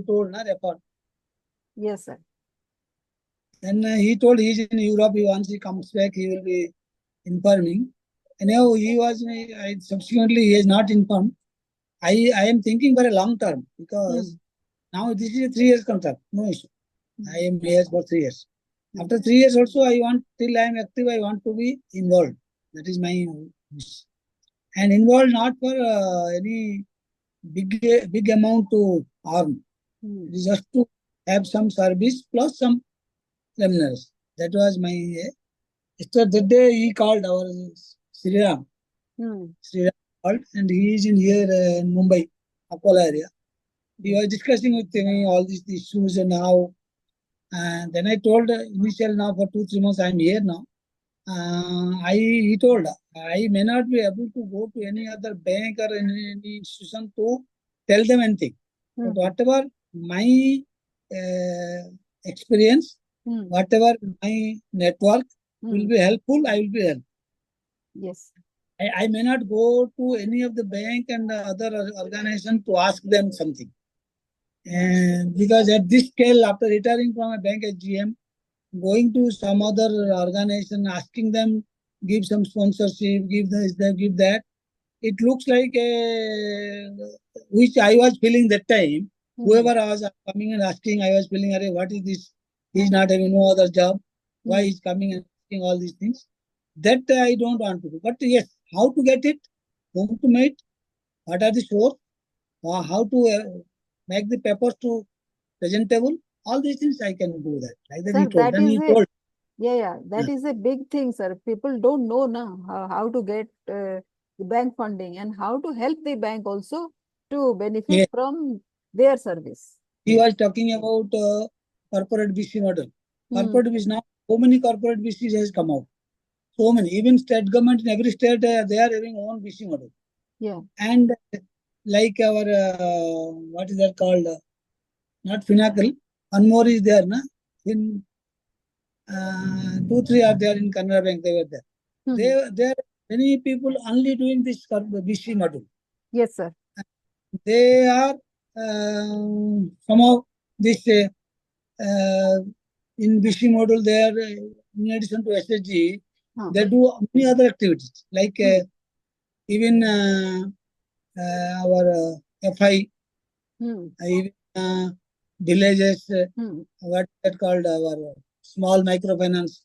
told, na, record. Yes, sir. Then he told he's in Europe. Once he comes back, he will be informing. And now subsequently he has not informed. I am thinking for a long term because now this is a 3 years contract. No issue. I am here for 3 years. After 3 years also, I want, till I am active, I want to be involved. That is my wish. And involved not for any big amount to earn. It is just to have some service plus some remuneration. That was my. That day he called our Sri Ram. Sri Ram called, and he is in here in Mumbai, Akola area. He was discussing with me all these issues and how. And then I told initial now for 2-3 months I am here now. He told I may not be able to go to any other bank or any institution to tell them anything. But whatever my experience, whatever my network will be helpful, I will be helpful. Yes. I may not go to any of the bank and other organization to ask them something. And because at this scale, after retiring from a bank as GM, going to some other organization, asking them, give some sponsorship, give this, give that, it looks like which I was feeling that time. Whoever was coming and asking, I was feeling, what is this? He's not having no other job. Why he's coming and asking all these things? That I don't want to do. But yes, how to get it, whom to meet, what are the source, how to make the papers to presentable, all these things I can do that. Like that, sir, he told. Then he told. That is a big thing, sir. People don't know now how to get the bank funding and how to help the bank also to benefit from their service. He was talking about corporate BC model. Corporate BC, now so many corporate BCs has come out. So many. Even state government in every state, they are having own BC model. Yeah. And like our, what is that called? Not Finacle. One more is there, na? In 2-3 are there in Canara Bank. They were there. There are many people only doing this BC model. Yes, sir. They are somehow this in BC model. They are in addition to SSG, they do many other activities like even our FI, even villages, what is that called, our small microfinance,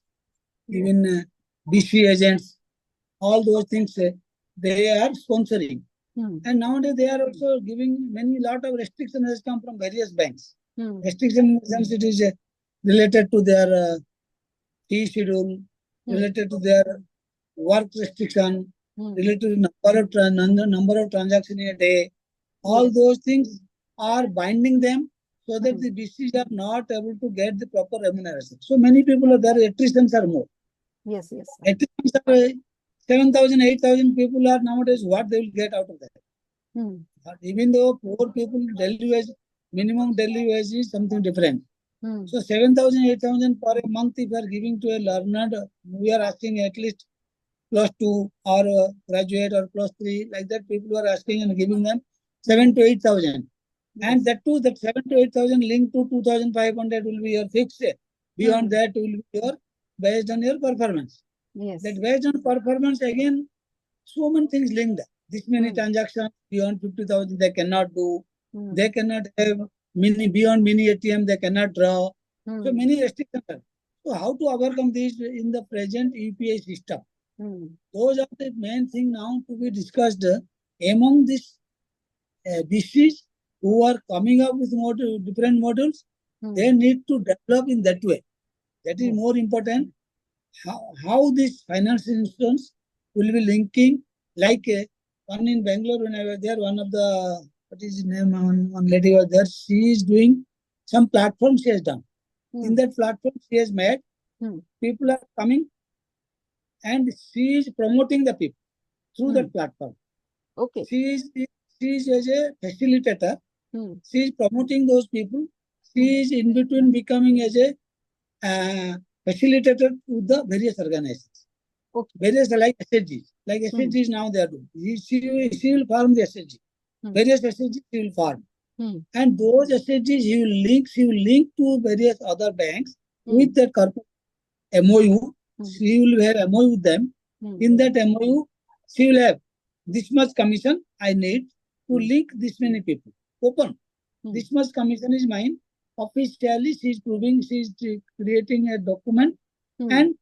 even BC agents, all those things they are sponsoring. And nowadays they are also giving lot of restrictions has come from various banks. Restriction since it is related to their fee schedule, related to their work restriction, related to number of transactions in a day. All those things are binding them so that the BCs are not able to get the proper remuneration. So many people are there, attritions are more. Yes. Attritions are 7,000, 8,000 people are nowadays, what they will get out of that. Even though poor people, daily wage, minimum daily wage is something different. So 7,000, 8,000 per a month, if you are giving to a learner, we are asking at least +2 or graduate or +3, like that people are asking and giving them 7,000 to 8,000. And that too, that 7,000 to 8,000 linked to 2,500 will be your fixed. Beyond that will be your based on your performance. That based on performance, again, so many things linked. This many transactions beyond 50,000 they cannot do. They cannot have beyond mini ATM, they cannot draw. So many restrictions are. So how to overcome this in the present UPI system? Those are the main thing now to be discussed among these BCs who are coming up with different models. They need to develop in that way. That is more important. How this financial institutions will be linking, like one in Bangalore when I was there, one of the, what is his name, one lady was there, she is doing some platform she has done. In that platform she has made, people are coming and she is promoting the people through that platform. Okay. She is as a facilitator. She is promoting those people. She is in between becoming as a facilitator to the various organizations. Various like SSGs. Like SSGs now they are doing. She will farm the SSG. Various SSGs she will farm. And those SHGs he will link to various other banks with that corporate MOU. She will have MOU with them. In that MOU, she will have this much commission I need to link this many people. Open. This much commission is mine. Officially, she is proving, she is creating a document and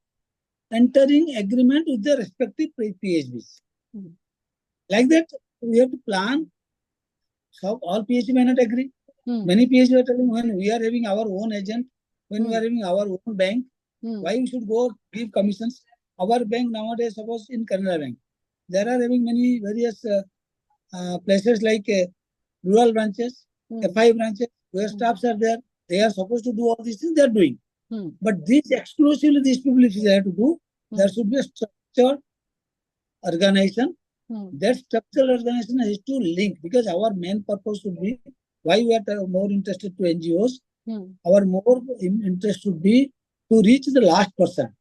entering agreement with the respective PHBs. Like that, we have to plan. So all PHB may not agree. Many PHB are telling when we are having our own agent, when we are having our own bank, why we should go give commissions? Our bank nowadays, suppose in Canara Bank, there are having many various places like rural branches, FI branches, where staffs are there. They are supposed to do all these things, they are doing. But this exclusively, these people, if they have to do, there should be a structured organization. That structural organization has to link, because our main purpose should be why we are more interested to NGOs. Our more interest should be to reach the last person.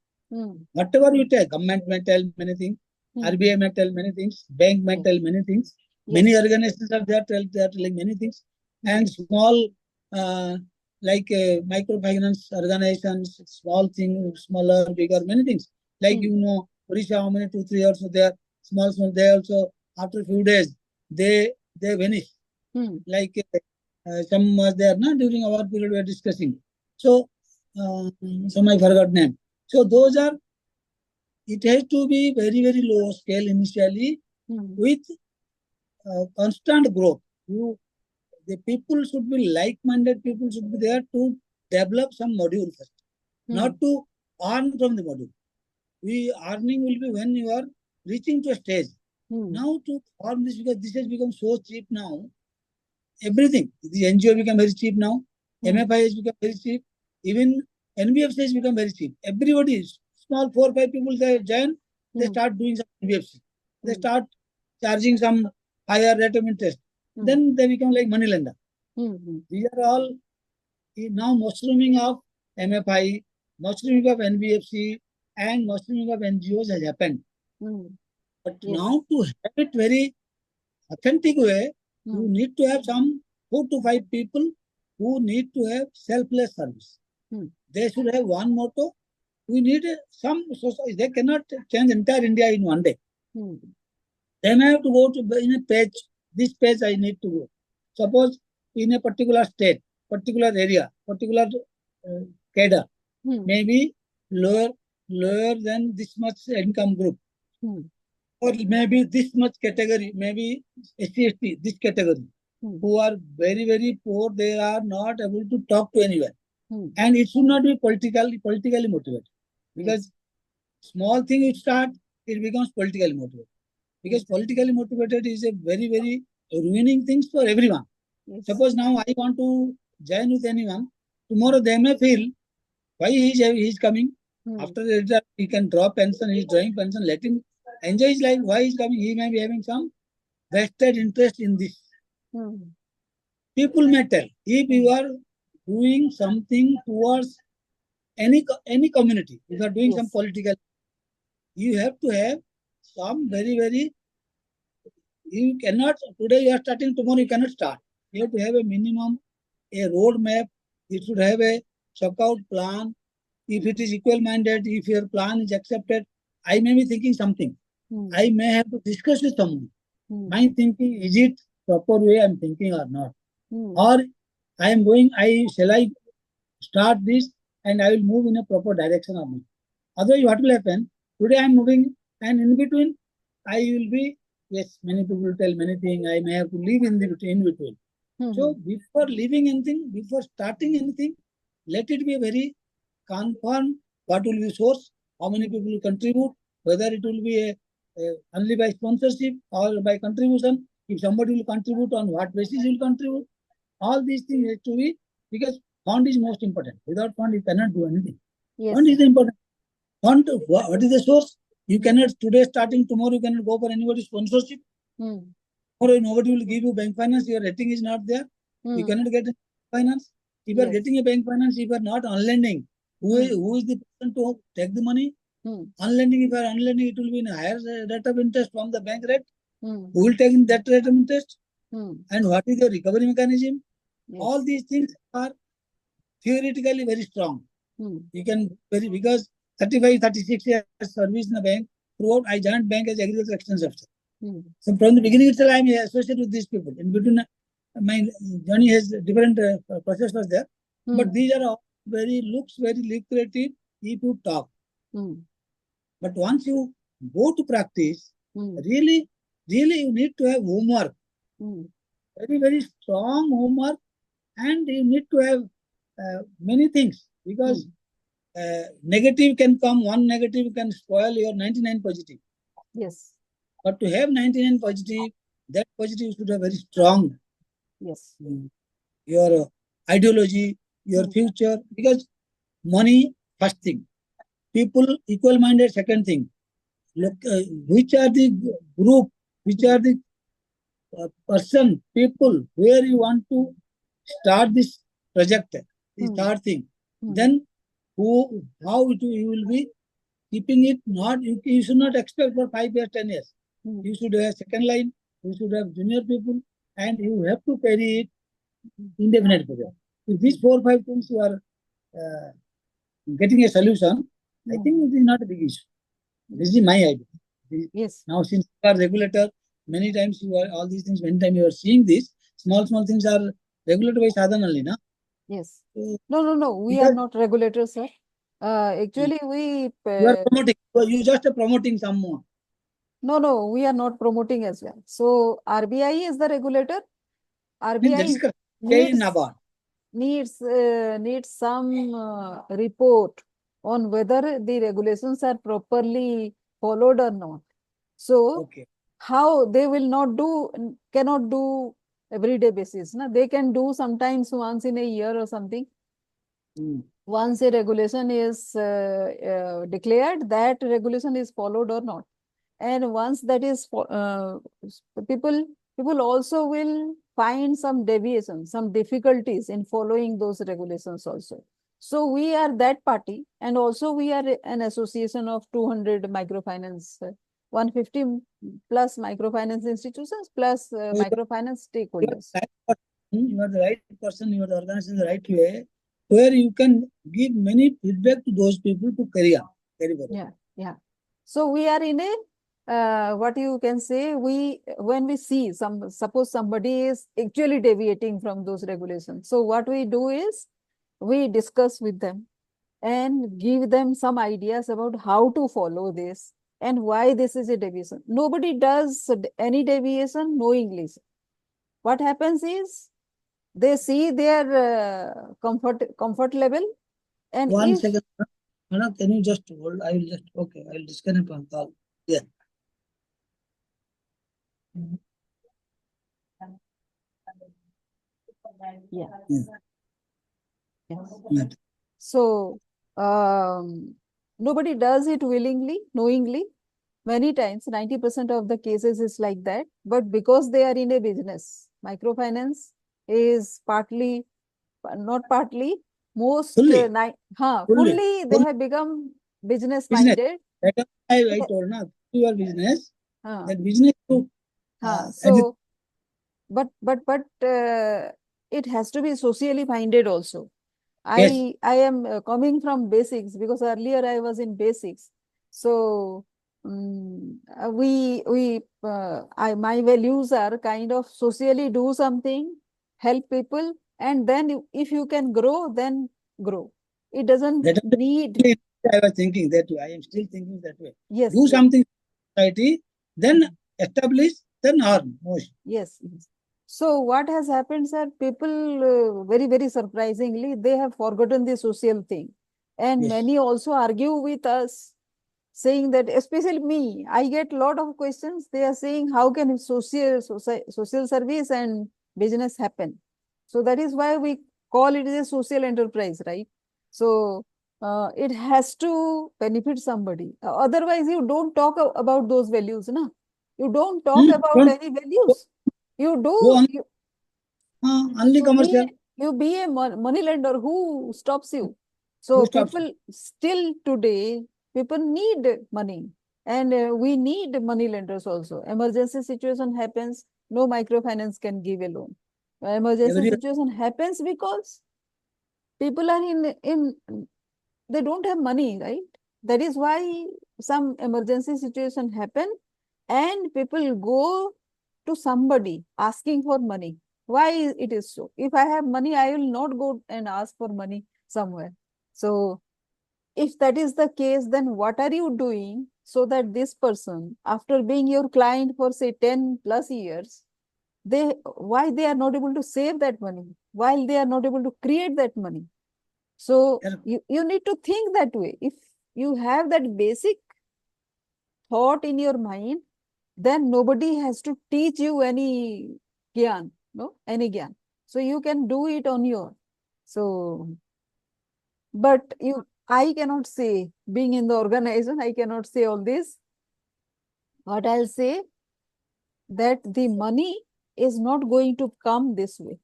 Whatever you take, government may tell many things, RBI may tell many things, bank may tell many things. Many organizations are there, they are telling many things. And small, like microfinance organizations, small things, smaller, bigger, many things. Like Odisha, how many 2-3 years they are small, they also after a few days they vanish. Like some was there now during our period we are discussing. So some I forgot name. So those are, it has to be very, very low scale initially with constant growth. The people should be like-minded, people should be there to develop some module first, not to earn from the module. Earning will be when you are reaching to a stage. Now to form this, because this has become so cheap now, everything. The NGO become very cheap now, MFI has become very cheap, even NBFC has become very cheap. Everybody is small, 4 or 5 people they join, they start doing some NBFC. They start charging some higher rate of interest. Then they become like money lender. These are all now mushrooming of MFI, mushrooming of NBFC, and mushrooming of NGOs has happened. But now to have it very authentic way, you need to have some 4 to 5 people who need to have selfless service. They should have one motto. We need some society. They cannot change entire India in one day. They may have to go to in a page. This page I need to go. Suppose in a particular state, particular area, particular cadre, maybe lower than this much income group, or maybe this much category, maybe SC/ST, this category, who are very, very poor, they are not able to talk to anyone. And it should not be politically motivated, because small thing you start, it becomes politically motivated. Because politically motivated is a very, very ruining things for everyone. Suppose now I want to join with anyone, tomorrow they may feel why he is coming. After that, he can draw pension, he is drawing pension, let him enjoy his life. Why he is coming? He may be having some vested interest in this. People may tell, if you are doing something towards any community, if you are doing some political, you have to have some very, very, you cannot, today you are starting, tomorrow you cannot start. You have to have a minimum, a roadmap. You should have a check-out plan. If it is equal-minded, if your plan is accepted, I may be thinking something. I may have to discuss with someone. My thinking, is it proper way I am thinking or not? Or I am going, shall I start this and I will move in a proper direction or not? Otherwise, what will happen? Today I am moving, and in between, I will be, yes, many people tell many things, I may have to live in between. So before leaving anything, before starting anything, let it be very confirm what will be source, how many people will contribute, whether it will be only by sponsorship or by contribution. If somebody will contribute, on what basis he will contribute. All these things have to be, because fund is most important. Without fund, you cannot do anything. Fund is important. Fund, what is the source? You cannot, today starting, tomorrow you cannot go for anybody's sponsorship. Or nobody will give you bank finance, your rating is not there. You cannot get finance. If you are getting a bank finance, if you are not on lending, who is the person to take the money? On lending, if you are on lending, it will be in a higher rate of interest from the bank rate. Who will take in that rate of interest? and what is the recovery mechanism. Yes. All these things are theoretically very strong. You can because 35, 36 years service in the bank. Throughout, I joined bank as agriculture extension officer. So from the beginning itself, I am associated with these people. In between, my journey has different process was there. But these are all looks very lucrative if you talk. But once you go to practice, really you need to have homework. Very strong homework, and you need to have many things, because negative can come, one negative can spoil your 99 positive. Yes. But to have 99 positive, that positive should have very strong. Yes. Your ideology, your future, because money, first thing. People, equal minded, second thing. Look, which are the group, which are the person, people, where you want to start this project, the third thing. Then you will be keeping it, not, you should not expect for 5 years, 10 years. You should have second line, you should have junior people, and you have to carry it indefinite period. If these 4 5 things you are getting a solution, I think it is not a big issue. This is my idea. Yes. Now, since you are regulator, many times you are all these things. Many times you are seeing this small things are regulated by sadhan only, na? Yes. No. We are not regulators, sir. Actually, we. You are promoting. You just are promoting someone. No. We are not promoting as well. So RBI is the regulator. RBI needs some report on whether the regulations are properly followed or not. So how they will not do, cannot do everyday basis. Na? They can do sometimes once in a year or something. Once a regulation is declared, that regulation is followed or not. And once that is, people also will find some deviation, some difficulties in following those regulations also. So we are that party, and also we are an association of 200 microfinance, 150 plus microfinance institutions plus microfinance stakeholders. You are the right person, you are the organization in the right way, where you can give many feedback to those people to carry on. Yeah. So we are in a what you can say, when we see suppose somebody is actually deviating from those regulations, so what we do is we discuss with them and give them some ideas about how to follow this and why this is a deviation. Nobody does any deviation knowingly. What happens is they see their comfort level, and One second. Anna, can you just hold? I will disconnect one call. Yeah. Yes. So nobody does it willingly, knowingly. Many times, 90% of the cases is like that. But because they are in a business, microfinance is partly, not partly, most fully they have become business minded. I told now, your business, that business to so but it has to be socially minded also. Yes. I am coming from basics, because earlier I was in basics. So my values are kind of socially do something, help people, and then if you can grow, then grow. It doesn't need. I was thinking that way. I am still thinking that way. Yes. Do something for society, then establish, then earn. Yes. So what has happened, sir? People very surprisingly, they have forgotten the social thing, and many also argue with us, saying that, especially me, I get a lot of questions. They are saying, how can social service and business happen? So that is why we call it a social enterprise, right? So it has to benefit somebody. Otherwise, you don't talk about those values, na? You don't talk about any values. You do. Only commercial. You be a money lender. Who stops you? So people still today, people need money, and we need money lenders also. Emergency situation happens, no microfinance can give a loan. Emergency situation happens because people are in they don't have money, right? That is why some emergency situation happen and people go to somebody asking for money. Why it is so? If I have money, I will not go and ask for money somewhere. So if that is the case, then what are you doing so that this person, after being your client for say 10 plus years, why they are not able to save that money, while they are not able to create that money? So you need to think that way. If you have that basic thought in your mind, then nobody has to teach you any gyan, no, any gyan. So you can do it on your. So, but I cannot say, being in the organization, I cannot say all this. What I'll say, that the money is not going to come this way.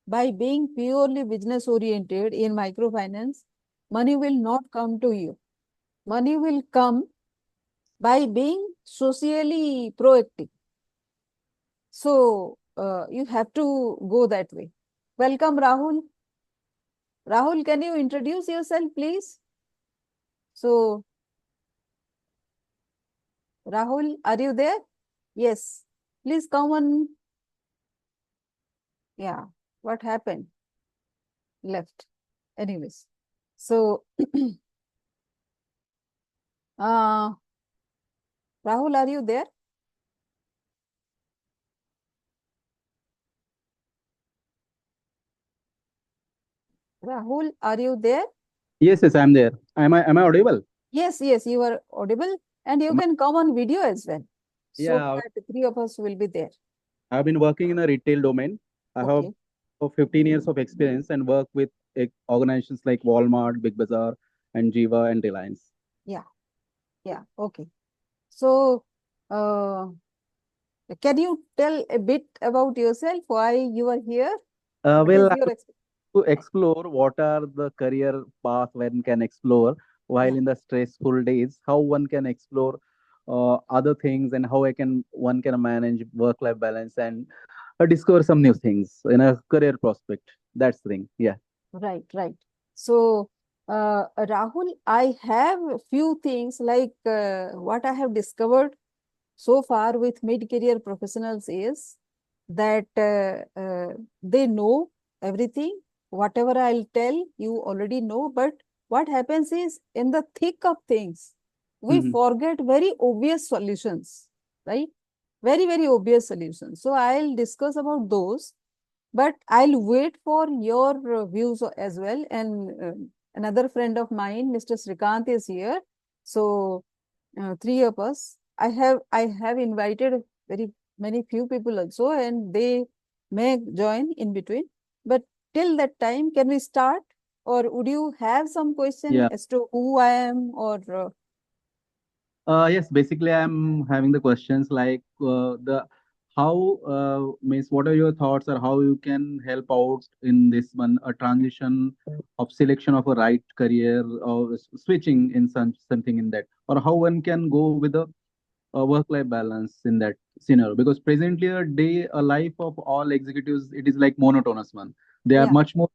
By being purely business oriented in microfinance, money will not come to you. Money will come by being socially proactive. So you have to go that way. Welcome, Rahul. Rahul, can you introduce yourself, please? So, Rahul, are you there? Yes. Please come on. Yeah. What happened? Left. Anyways. So, Rahul, are you there? Rahul, are you there? Yes, yes, I'm there. Am I audible? Yes, yes, you are audible, and you can come on video as well. So Yeah, that the three of us will be there. I've been working in a retail domain. I have Okay. 15 years of experience and work with organizations like Walmart, Big Bazaar, and Jiva and Reliance. Yeah. Yeah. Okay. So, can you tell a bit about yourself? Why you are here? What Well, is I your would to explore what are the career path one can explore while Yeah. in the stressful days, how one can explore other things and how one can manage work-life balance and discover some new things in a career prospect. That's the thing. Yeah. Right, right. So, Rahul, I have a few things like what I have discovered so far with mid-career professionals is that they know everything. Whatever I'll tell, you already know. But what happens is, in the thick of things, we Mhm. forget very obvious solutions, right? Very, very obvious solutions. So I'll discuss about those, but I'll wait for your views as well. And another friend of mine, Mr. Srikant, is here. So three of us. I have invited very many few people also, and they may join in between. But till that time, can we start? Or would you have some question Yeah. as to who I am or Yes, basically, I'm having the questions like the how means what are your thoughts or how you can help out in this one a transition of selection of a right career or switching in something in that or how one can go with a work-life balance in that scenario because presently a life of all executives it is like monotonous one. They are yeah? much more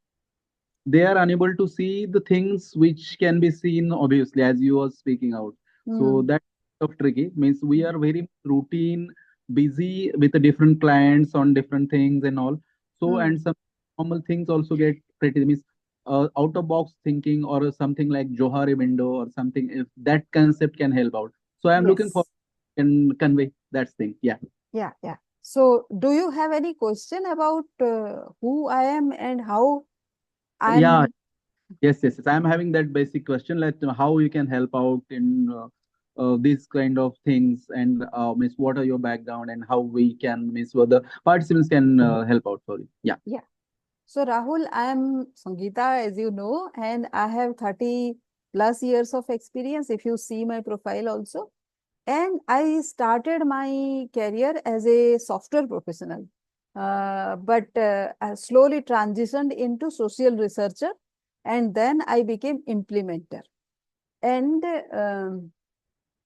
they are unable to see the things which can be seen obviously as you were speaking out so Hmm. that of tricky means we are very routine busy with the different clients on different things and all so and Hmm. some normal things also get pretty means out of box thinking or something like johari window or something if that concept can help out so I'm looking for Yes. can convey that thing yeah. Yeah, yeah. So do you have any question about who I am and how Yeah. I'm? Yes, yes, yes. I'm having that basic question, like how you can help out in these kind of things, and miss what are your background and how we can miss what the participants can help out. Sorry. Yeah. Yeah. So Rahul, I am Sangeeta, as you know, and I have 30 plus years of experience if you see my profile also. And I started my career as a software professional, but I slowly transitioned into social researcher, and then I became implementer. And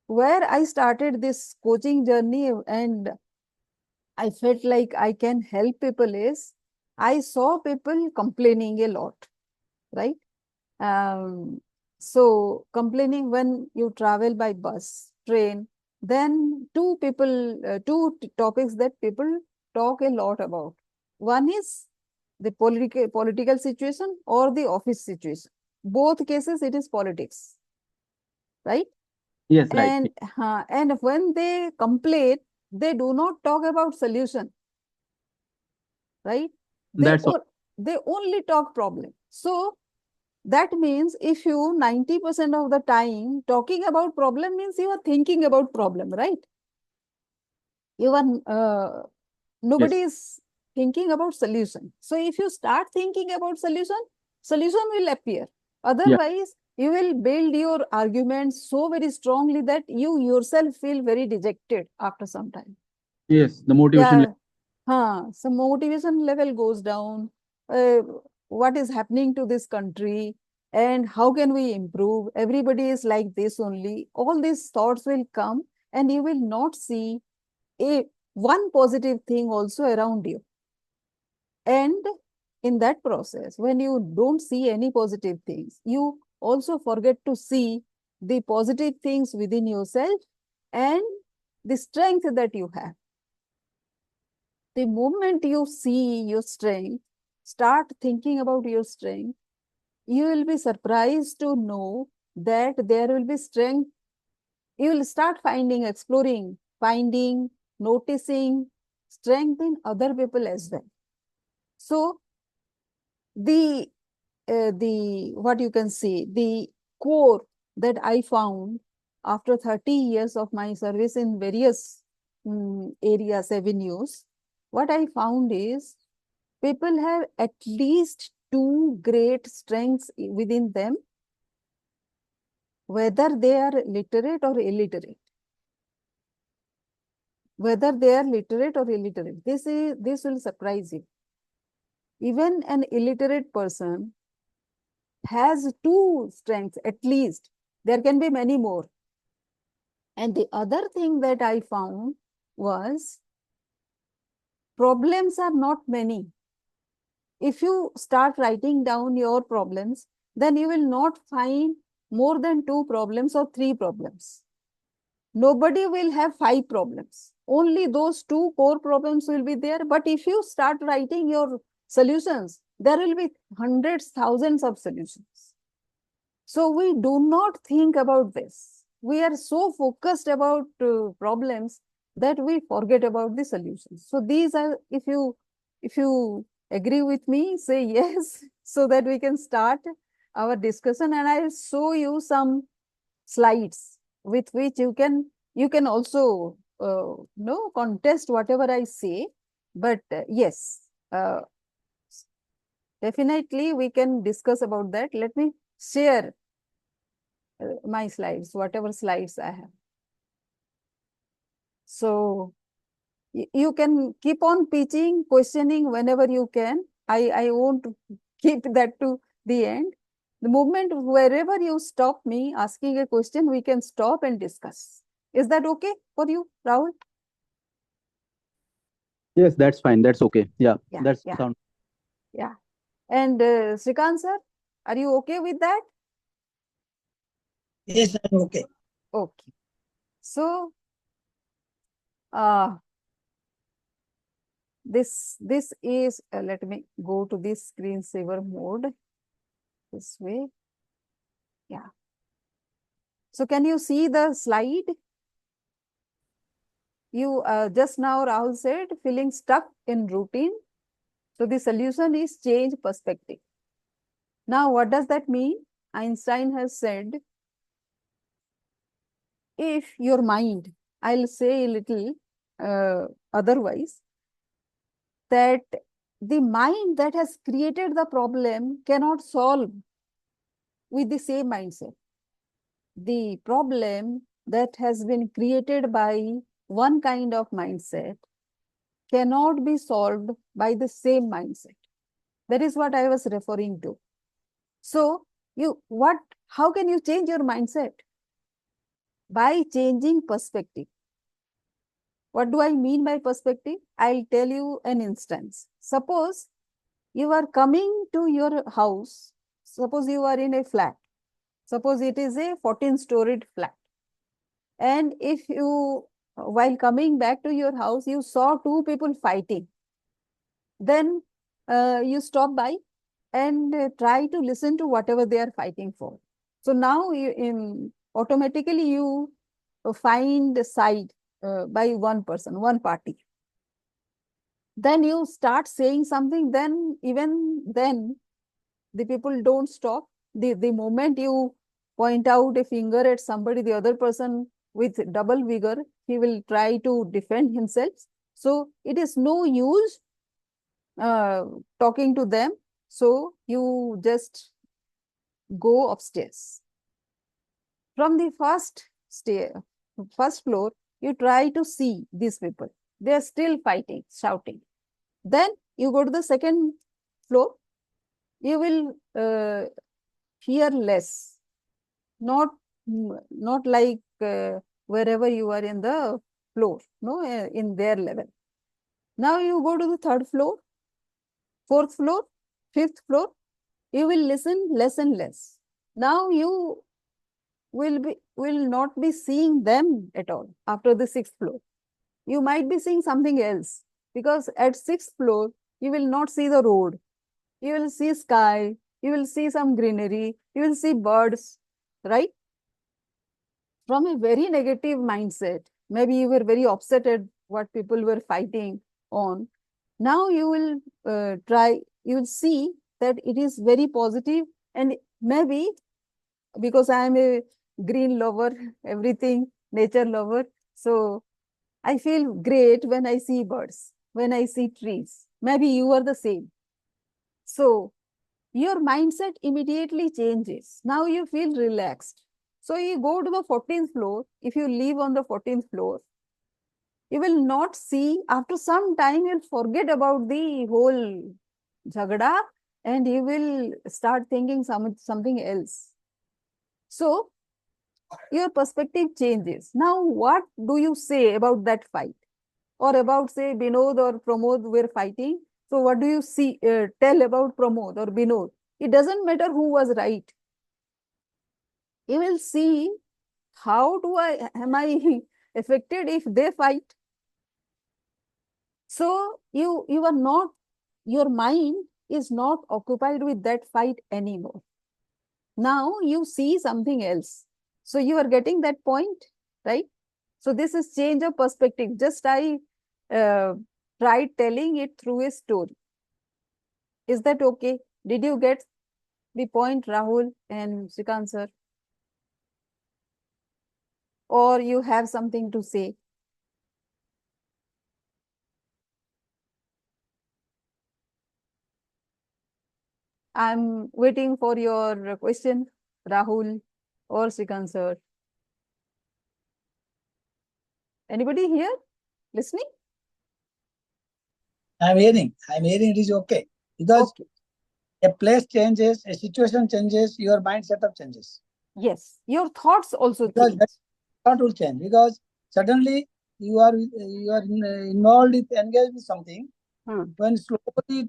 where I started this coaching journey, and I felt like I can help people is I saw people complaining a lot, right? So complaining when you travel by bus, train, then two topics that people talk a lot about. One is the political situation or the office situation. Both cases, it is politics, right? Yes, right. And when they complain, they do not talk about solution, right? That's all. They only talk problem. So that means if you 90% of the time talking about problem means you are thinking about problem, right? You are nobody Yes. is thinking about solution. So if you start thinking about solution will appear. Yeah. Otherwise, you will build your arguments so very strongly that you yourself feel very dejected after some time. Yes, the motivation. Yeah. So motivation level goes down. Uh, what is happening to this country and how can we improve? Everybody is like this only. All these thoughts will come and you will not see a one positive thing also around you. And in that process, when you don't see any positive things, you also forget to see the positive things within yourself and the strength that you have. The moment you see your strength, start thinking about your strength, you will be surprised to know that there will be strength. You will start finding, exploring, finding, noticing strength in other people as well. So the what you can say, the core that I found after 30 years of my service in various areas, avenues, what I found is people have at least two great strengths within them, whether they are literate or illiterate. Whether they are literate or illiterate, this will surprise you. Even an illiterate person has two strengths at least. There can be many more. And the other thing that I found was problems are not many. If you start writing down your problems, then you will not find more than two problems or three problems. Nobody will have five problems. Only those two core problems will be there. But if you start writing your solutions, there will be hundreds, thousands of solutions. So we do not think about this. We are so focused about problems that we forget about the solutions. So these are, if you agree with me, say yes, so that we can start our discussion. And I'll show you some slides with which you can also contest whatever I say. But yes, definitely we can discuss about that. Let me share my slides, whatever slides I have. So you can keep on pitching, questioning whenever you can. I won't keep that to the end. The moment wherever you stop me asking a question, we can stop and discuss. Is that okay for you, Rahul? Yes, that's fine. That's okay. Yeah, Yeah, that's yeah, sound. yeah. And Srikanth sir, are you okay with that? Yes, I'm okay. Okay. So this is let me go to this screensaver mode this way. Yeah. So can you see the slide? You just now Rahul said feeling stuck in routine. So the solution is change perspective. Now what does that mean? Einstein has said, if your mind, I'll say a little otherwise, that the mind that has created the problem cannot solve with the same mindset. The problem that has been created by one kind of mindset cannot be solved by the same mindset. That is what I was referring to. So how can you change your mindset? By changing perspective. What do I mean by perspective? I'll tell you an instance. Suppose you are coming to your house. Suppose you are in a flat. Suppose it is a 14-storied flat. And if you, while coming back to your house, you saw two people fighting, then you stop by and try to listen to whatever they are fighting for. So now automatically you find a side by one person, one party. Then you start saying something, then even then the people don't stop. The moment you point out a finger at somebody, the other person with double vigor, he will try to defend himself. So it is no use talking to them. So you just go upstairs. From the first floor, you try to see these people. They are still fighting, shouting. Then you go to the second floor. You will hear less. Not like wherever you are in the floor, no, in their level. Now you go to the third floor, fourth floor, fifth floor. You will listen less and less. Now you will not be seeing them at all after the sixth floor. You might be seeing something else, because at sixth floor you will not see the road. You will see sky, you will see some greenery, you will see birds, right? From a very negative mindset, maybe you were very upset at what people were fighting on. Now you will you will see that it is very positive, and maybe because I am a green lover, everything, nature lover, so I feel great when I see birds, when I see trees. Maybe you are the same. So your mindset immediately changes. Now you feel relaxed. So you go to the 14th floor. If you live on the 14th floor, you will not see, after some time, you'll forget about the whole jhagada and you will start thinking something else. So your perspective changes. Now, what do you say about that fight? Or about, say, Binod or Pramod were fighting. So what do you tell about Pramod or Binod? It doesn't matter who was right. You will see, how am I affected if they fight? So you are not, your mind is not occupied with that fight anymore. Now you see something else. So you are getting that point, right? So this is change of perspective. Just I tried telling it through a story. Is that okay? Did you get the point, Rahul and Shrikant sir? Or you have something to say? I'm waiting for your question, Rahul or Shrikant sir. Anybody here listening? I'm hearing it is okay. Because a place changes, a situation changes, your mind setup changes. Yes, your thoughts also change. Thought will change, because suddenly you are involved with, engaged with something. When slowly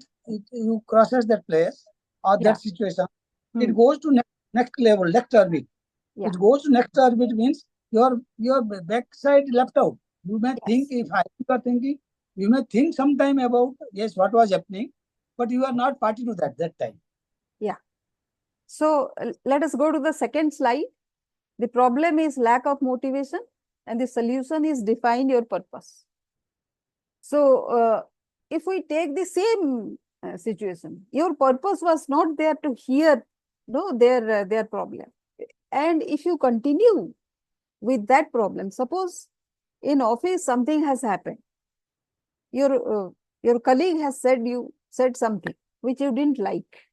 you crosses that place or that situation, it goes to next level, next orbit. It goes to next orbit means your backside left out. You may think, if you are thinking, you may think sometime about, yes, what was happening, but you are not party to that time. Yeah. So let us go to the second slide. The problem is lack of motivation and the solution is define your purpose. So if we take the same situation, your purpose was not there to hear their problem. And if you continue with that problem, suppose in office something has happened, your colleague has said something which you didn't like.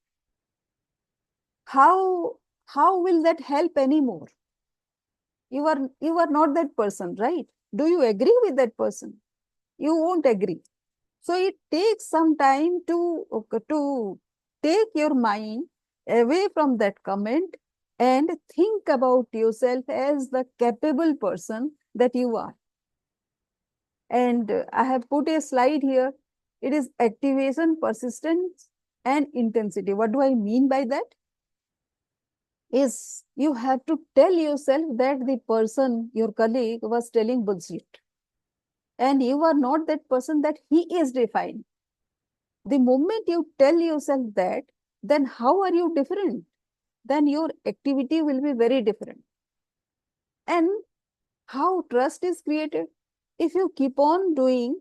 How will that help anymore? You are not that person, right? Do you agree with that person? You won't agree. So it takes some time to take your mind away from that comment and think about yourself as the capable person that you are. And I have put a slide here. It is activation, persistence, and intensity. What do I mean by that? Is you have to tell yourself that the person, your colleague, was telling bullshit. And you are not that person, that he is defined. The moment you tell yourself that, then how are you different? Then your activity will be very different. And how trust is created? If you keep on doing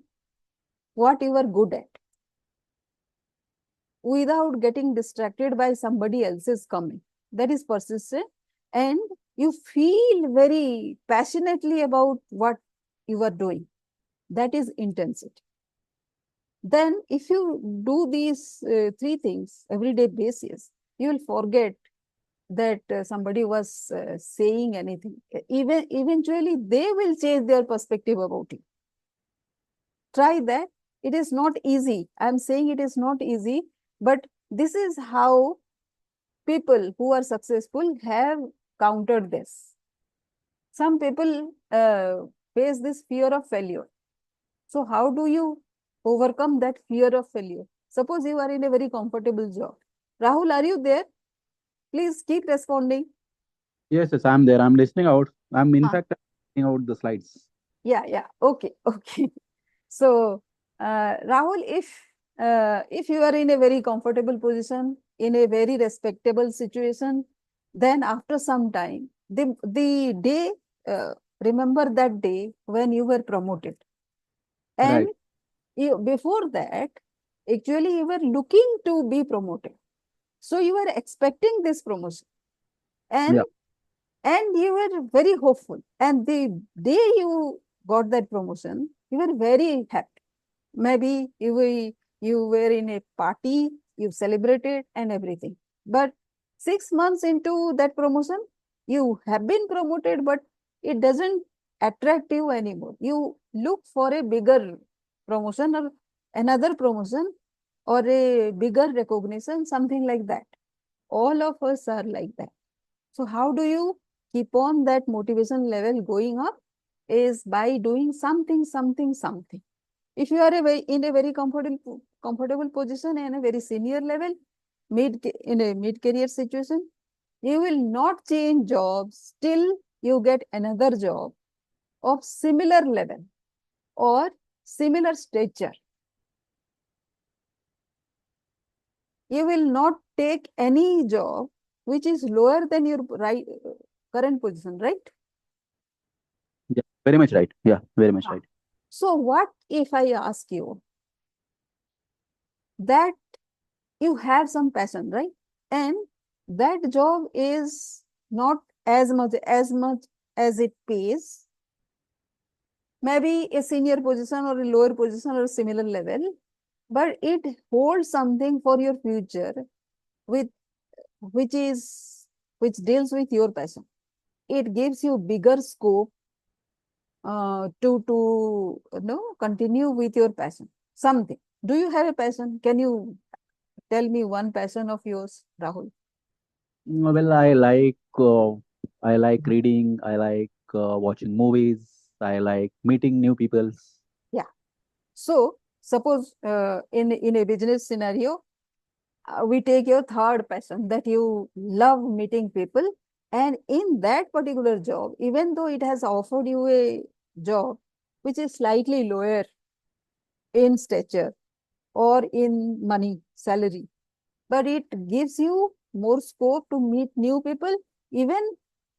what you are good at without getting distracted by somebody else's comment, that is persistent, and you feel very passionately about what you are doing, that is intensity. Then if you do these three things everyday basis, you will forget that somebody was saying anything. Even eventually they will change their perspective about you. Try that. It is not easy. I'm saying it is not easy, but this is how people who are successful have countered this. Some people face this fear of failure. So how do you overcome that fear of failure? Suppose you are in a very comfortable job. Rahul, are you there? Please keep responding. Yes, yes, I'm there. I'm listening out. I'm in fact listening out the slides. Yeah. Okay. So, Rahul, if you are in a very comfortable position, in a very respectable situation, then after some time, the day, remember that day when you were promoted. And before that, actually you were looking to be promoted. So you were expecting this promotion. And you were very hopeful. And the day you got that promotion, you were very happy. Maybe you were in a party, you celebrated and everything. But 6 months into that promotion, you have been promoted, but it doesn't attract you anymore. You look for a bigger promotion or another promotion or a bigger recognition, something like that. All of us are like that. So how do you keep on that motivation level going up? Is by doing something. If you are in a very comfortable position and a very senior level, in a mid-career situation, you will not change jobs till you get another job of similar level or similar stature. You will not take any job which is lower than your current position, right? Yeah, very much right. Yeah, very much right. So what if I ask you that you have some passion, right? And that job is not as much as it pays, maybe a senior position or a lower position or a similar level, but it holds something for your future with which deals with your passion. It gives you bigger scope to continue with your passion. Something. Do you have a passion? Can you tell me one passion of yours, Rahul? Well, I like reading. I like watching movies. I like meeting new people. Yeah. So suppose in a business scenario, we take your third passion, that you love meeting people, and in that particular job, even though it has offered you a job which is slightly lower in stature or in money, salary, but it gives you more scope to meet new people. Even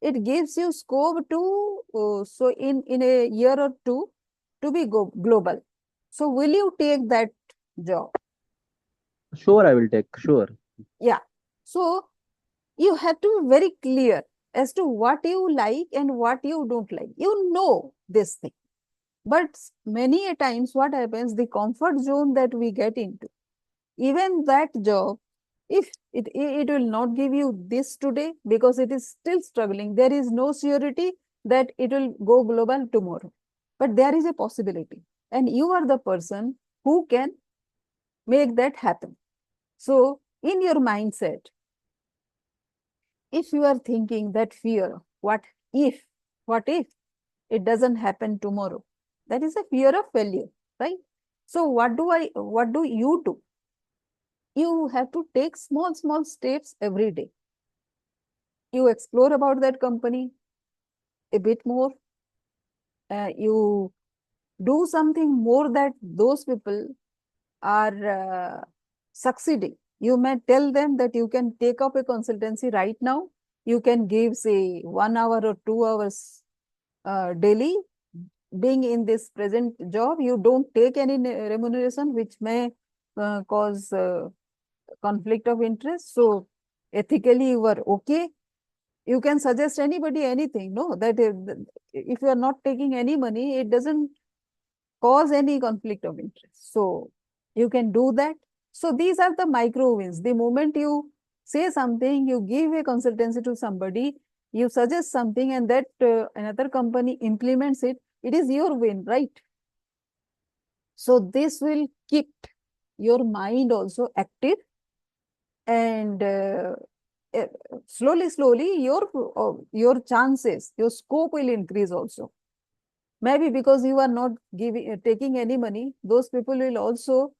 it gives you scope to, so in a year or two, to be global. So will you take that job? Sure, I will take. Sure. Yeah. So you have to be very clear as to what you like and what you don't like. You know this thing. But many a times what happens, the comfort zone that we get into, even that job, if it will not give you this today because it is still struggling, there is no surety that it will go global tomorrow. But there is a possibility. And you are the person who can make that happen. So in your mindset, if you are thinking that fear, what if it doesn't happen tomorrow? That is a fear of failure, right? So what do you do? You have to take small steps every day. You explore about that company a bit more. You do something more that those people are succeeding. You may tell them that you can take up a consultancy right now. You can give, say, 1 hour or 2 hours daily. Being in this present job, you don't take any remuneration, which may cause conflict of interest. So ethically, you are okay. You can suggest anybody anything. No, that if you are not taking any money, it doesn't cause any conflict of interest. So you can do that. So these are the micro wins. The moment you say something, you give a consultancy to somebody, you suggest something, and that another company implements it, it is your win, right? So this will keep your mind also active, and slowly your chances, your scope will increase also. Maybe because you are not taking any money, those people will also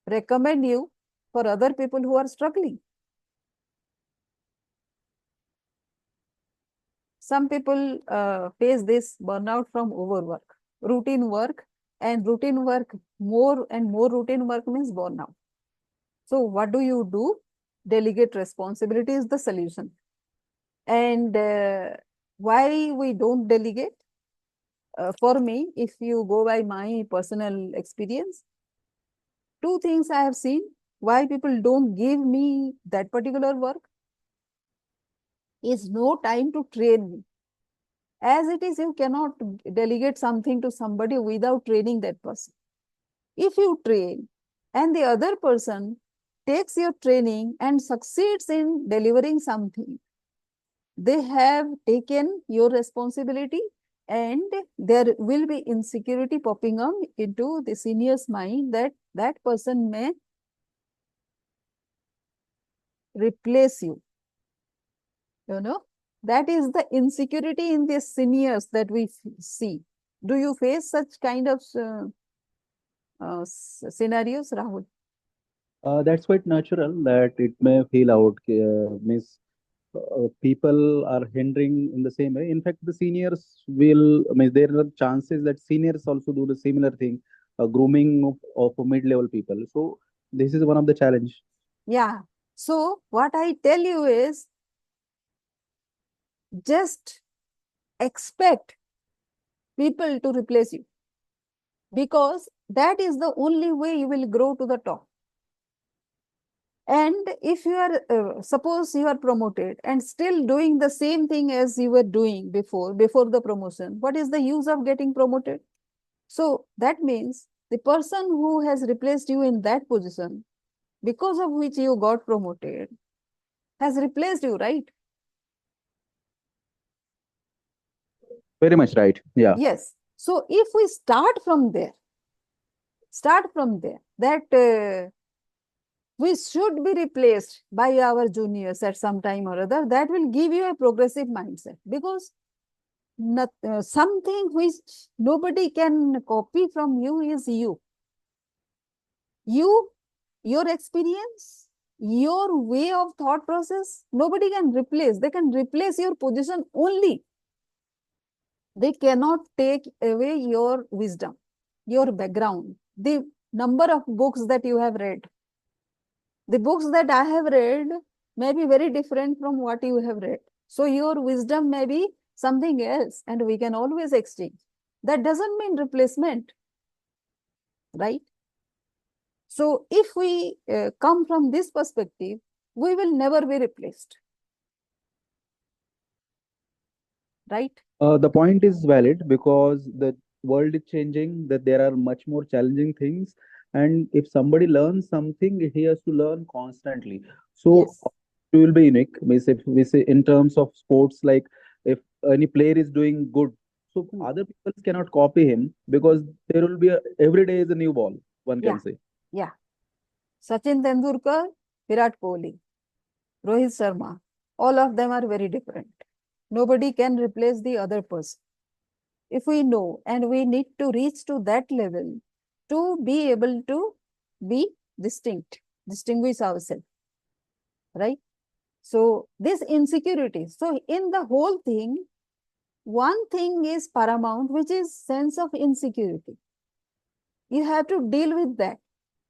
recommend you for other people who are struggling. Some people face this burnout from overwork, routine work, and routine work, more and more routine work means burnout. So what do? Delegate responsibility is the solution. And why we don't delegate? For me, if you go by my personal experience, two things I have seen why people don't give me that particular work is no time to train me. As it is, you cannot delegate something to somebody without training that person. If you train and the other person takes your training and succeeds in delivering something, they have taken your responsibility, and there will be insecurity popping up into the senior's mind that that person may replace you. You know, that is the insecurity in the seniors that we see. Do you face such kind of scenarios, Rahul? That's quite natural that it may feel out. Means people are hindering in the same way. In fact, the seniors will, I mean, there are chances that seniors also do the similar thing, grooming of mid-level people. So this is one of the challenge. Yeah. So what I tell you is just expect people to replace you, because that is the only way you will grow to the top. And if you are, suppose you are promoted and still doing the same thing as you were doing before the promotion, what is the use of getting promoted? So that means the person who has replaced you in that position, because of which you got promoted, has replaced you, right? Very much right. Yeah. Yes. So if we start from there, that we should be replaced by our juniors at some time or other, that will give you a progressive mindset, because something which nobody can copy from you is you. Your experience, your way of thought process, nobody can replace. They can replace your position only. They cannot take away your wisdom, your background, the number of books that you have read. The books that I have read may be very different from what you have read. So your wisdom may be something else, and we can always exchange. That doesn't mean replacement, right? So if we come from this perspective, we will never be replaced, right? The point is valid because the world is changing, that there are much more challenging things. And if somebody learns something, he has to learn constantly. So Yes. you will be unique. Means if we say in terms of sports, like if any player is doing good, so other people cannot copy him because there will be every day is a new ball, one can Yeah. say. Yeah. Sachin Tendulkar, Virat Kohli, Rohit Sharma, all of them are very different. Nobody can replace the other person. if we know, and we need to reach to that level to be able to be distinguish ourselves, right? So this insecurity. So in the whole thing, one thing is paramount, which is sense of insecurity. You have to deal with that.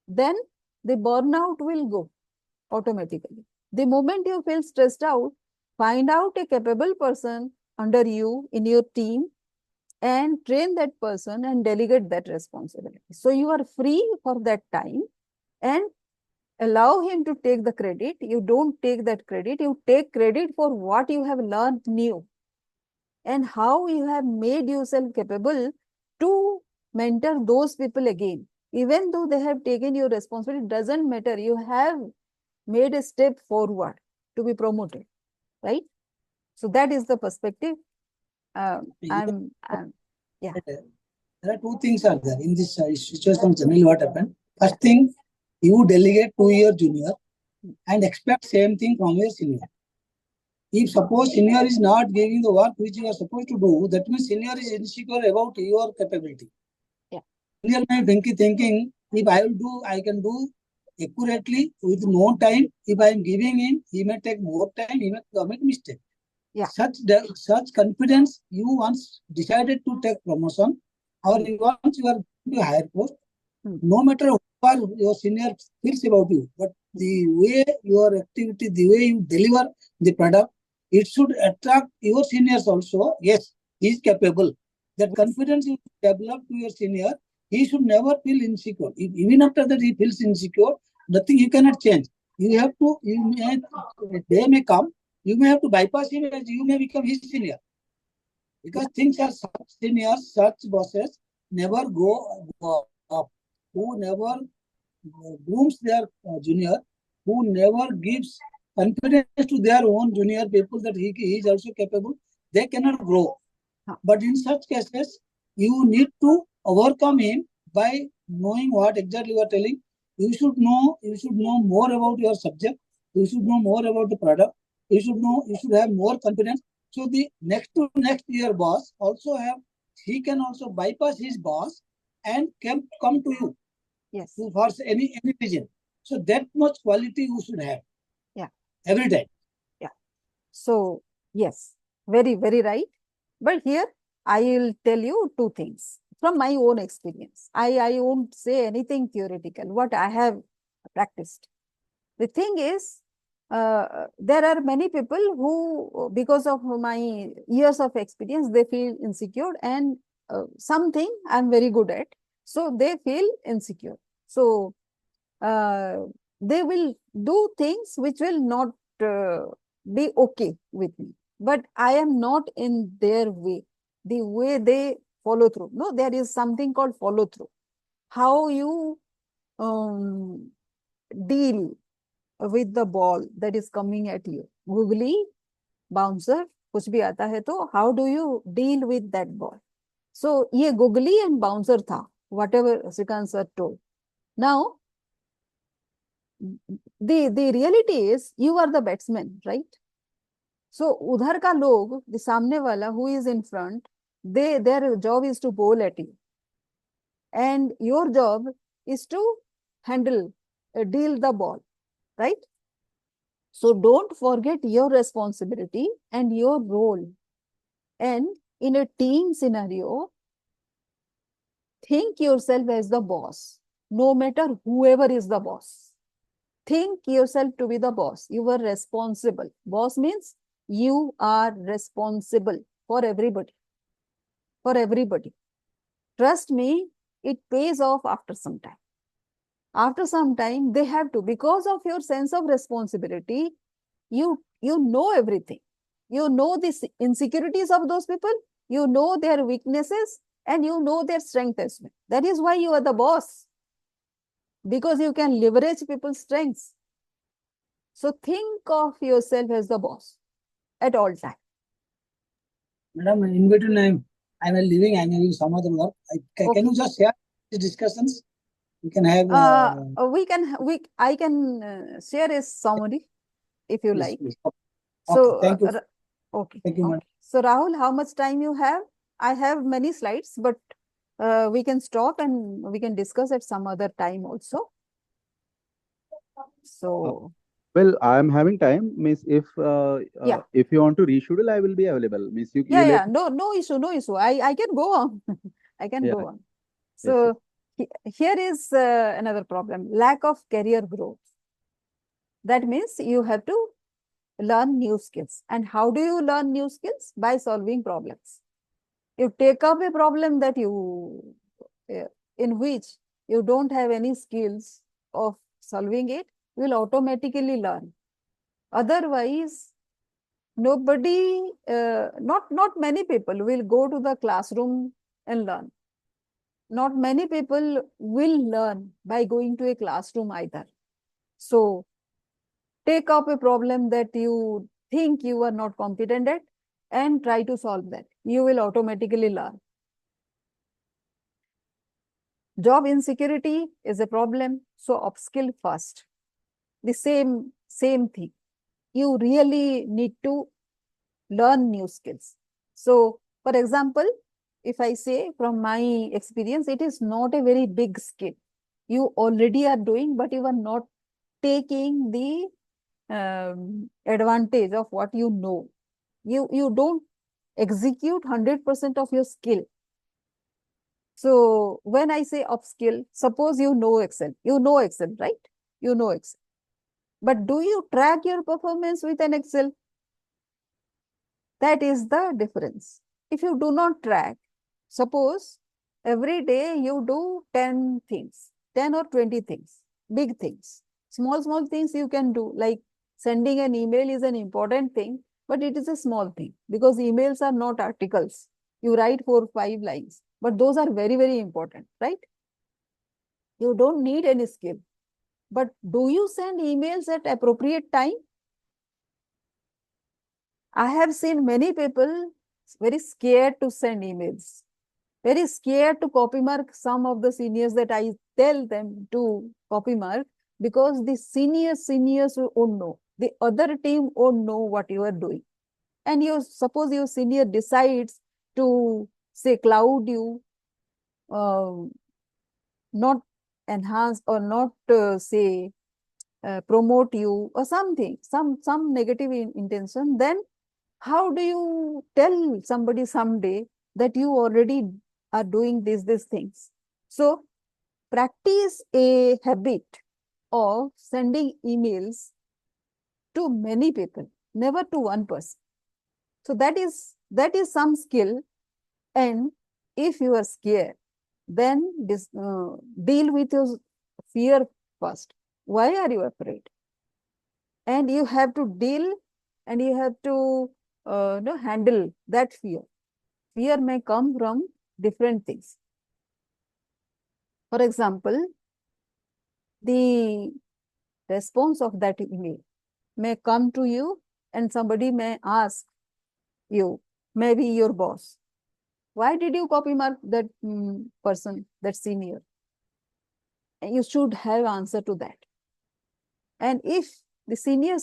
Then the burnout will go automatically. The moment you feel stressed out, find out a capable person under you in your team and train that person and delegate that responsibility. So you are free for that time and allow him to take the credit. You don't take that credit. You take credit for what you have learned new and how you have made yourself capable to mentor those people again. Even though they have taken your responsibility, it doesn't matter. You have made a step forward to be promoted, right? So that is the perspective. Yeah. Yeah. There are two things are there in this situation. Generally, what happened? First thing, you delegate to your junior and expect same thing from your senior. If suppose senior is not giving the work which you are supposed to do, that means senior is insecure about your capability. Yeah. Senior may be thinking, if I will do, I can do accurately with no time. If I am giving him, he may take more time, he may commit mistake. Yeah. Such confidence, you once decided to take promotion, or once you are to higher post, no matter what your senior feels about you, but the way your activity, the way you deliver the product, it should attract your seniors also. Yes, he is capable. That confidence you develop to your senior, he should never feel insecure. Even after that he feels insecure, nothing you cannot change. You have to, they may come, you may have to bypass him as you may become his senior. Because things are such seniors, such bosses never go up, who never grooms their junior, who never gives confidence to their own junior people that he is also capable, they cannot grow. But in such cases, you need to overcome him by knowing what exactly you are telling. You should know more about your subject. You should know more about the product. You should have more confidence. So the next to next year boss also he can also bypass his boss and can come to you. Yes. For any reason. So that much quality you should have. Yeah. Every time. Yeah. So yes, very, very right. But here I will tell you two things from my own experience. I won't say anything theoretical, what I have practiced. The thing is, there are many people who, because of my years of experience, they feel insecure and something I'm very good at. So they feel insecure. So they will do things which will not be okay with me. But I am not in their way, the way they follow through. No, there is something called follow through. How you deal with the ball that is coming at you. Googly, bouncer, कुछ भी आता है तो how do you deal with that ball? So ये googly and bouncer था, whatever Srikant sir told. Now, the reality is you are the batsman, right? So उधर का लोग, the सामने वाला who is in front, their job is to bowl at you, and your job is to handle, deal the ball, right? So don't forget your responsibility and your role. And in a team scenario, think yourself as the boss, no matter whoever is the boss. Think yourself to be the boss. You are responsible. Boss means you are responsible for everybody. For everybody. Trust me, it pays off after some time. After some time, they have to, because of your sense of responsibility, you know everything. You know the insecurities of those people, you know their weaknesses, and you know their strength as well. That is why you are the boss, because you can leverage people's strengths. So think of yourself as the boss at all times. Madam, in between I'm having some other work. Can you just share these discussions? We can have. I can share a summary if you like. Please. So thank you. okay. Thank you, madam. So Rahul, how much time you have? I have many slides, but we can stop and we can discuss at some other time also. So, well, I'm having time, Miss. yeah, If you want to reschedule, I will be available, Miss. You yeah, let. no issue, no issue. I can go on. I can Yeah. go on. Yes. Yes. So here is another problem: lack of career growth. That means you have to learn new skills. And how do you learn new skills? By solving problems. You take up a problem that in which you don't have any skills of solving it, you will automatically learn. Otherwise, nobody, not many people will go to the classroom and learn. Not many people will learn by going to a classroom either. So take up a problem that you think you are not competent at and try to solve that. You will automatically learn. Job insecurity is a problem, so upskill first. The same thing. You really need to learn new skills. So, for example, if I say from my experience, it is not a very big skill. You already are doing, but you are not taking the advantage of what you know. You don't execute 100% of your skill. So when I say upskill, suppose you know Excel, right? You know Excel. But do you track your performance with an Excel? That is the difference. If you do not track, suppose every day you do 10 things, 10 or 20 things, big things. Small things you can do, like sending an email is an important thing, but it is a small thing because emails are not articles. You write 4 or 5 lines, but those are very important, right? You don't need any skill. But do you send emails at appropriate time? I have seen many people very scared to send emails, very scared to copy mark some of the seniors that I tell them to copy mark because the seniors won't know. The other team won't know what you are doing. And you suppose your senior decides to say cloud you, uh, not enhance or not say promote you or something, some negative intention, then how do you tell somebody someday that you already are doing these things? So practice a habit of sending emails to many people, never to one person. So that is some skill. And if you are scared, then deal with your fear first. Why are you afraid? And you have to deal and you have to handle that fear. Fear may come from different things. For example, the response of that email may come to you and somebody may ask you, maybe your boss, why did you copy mark that person, that senior? And you should have answer to that. And if the senior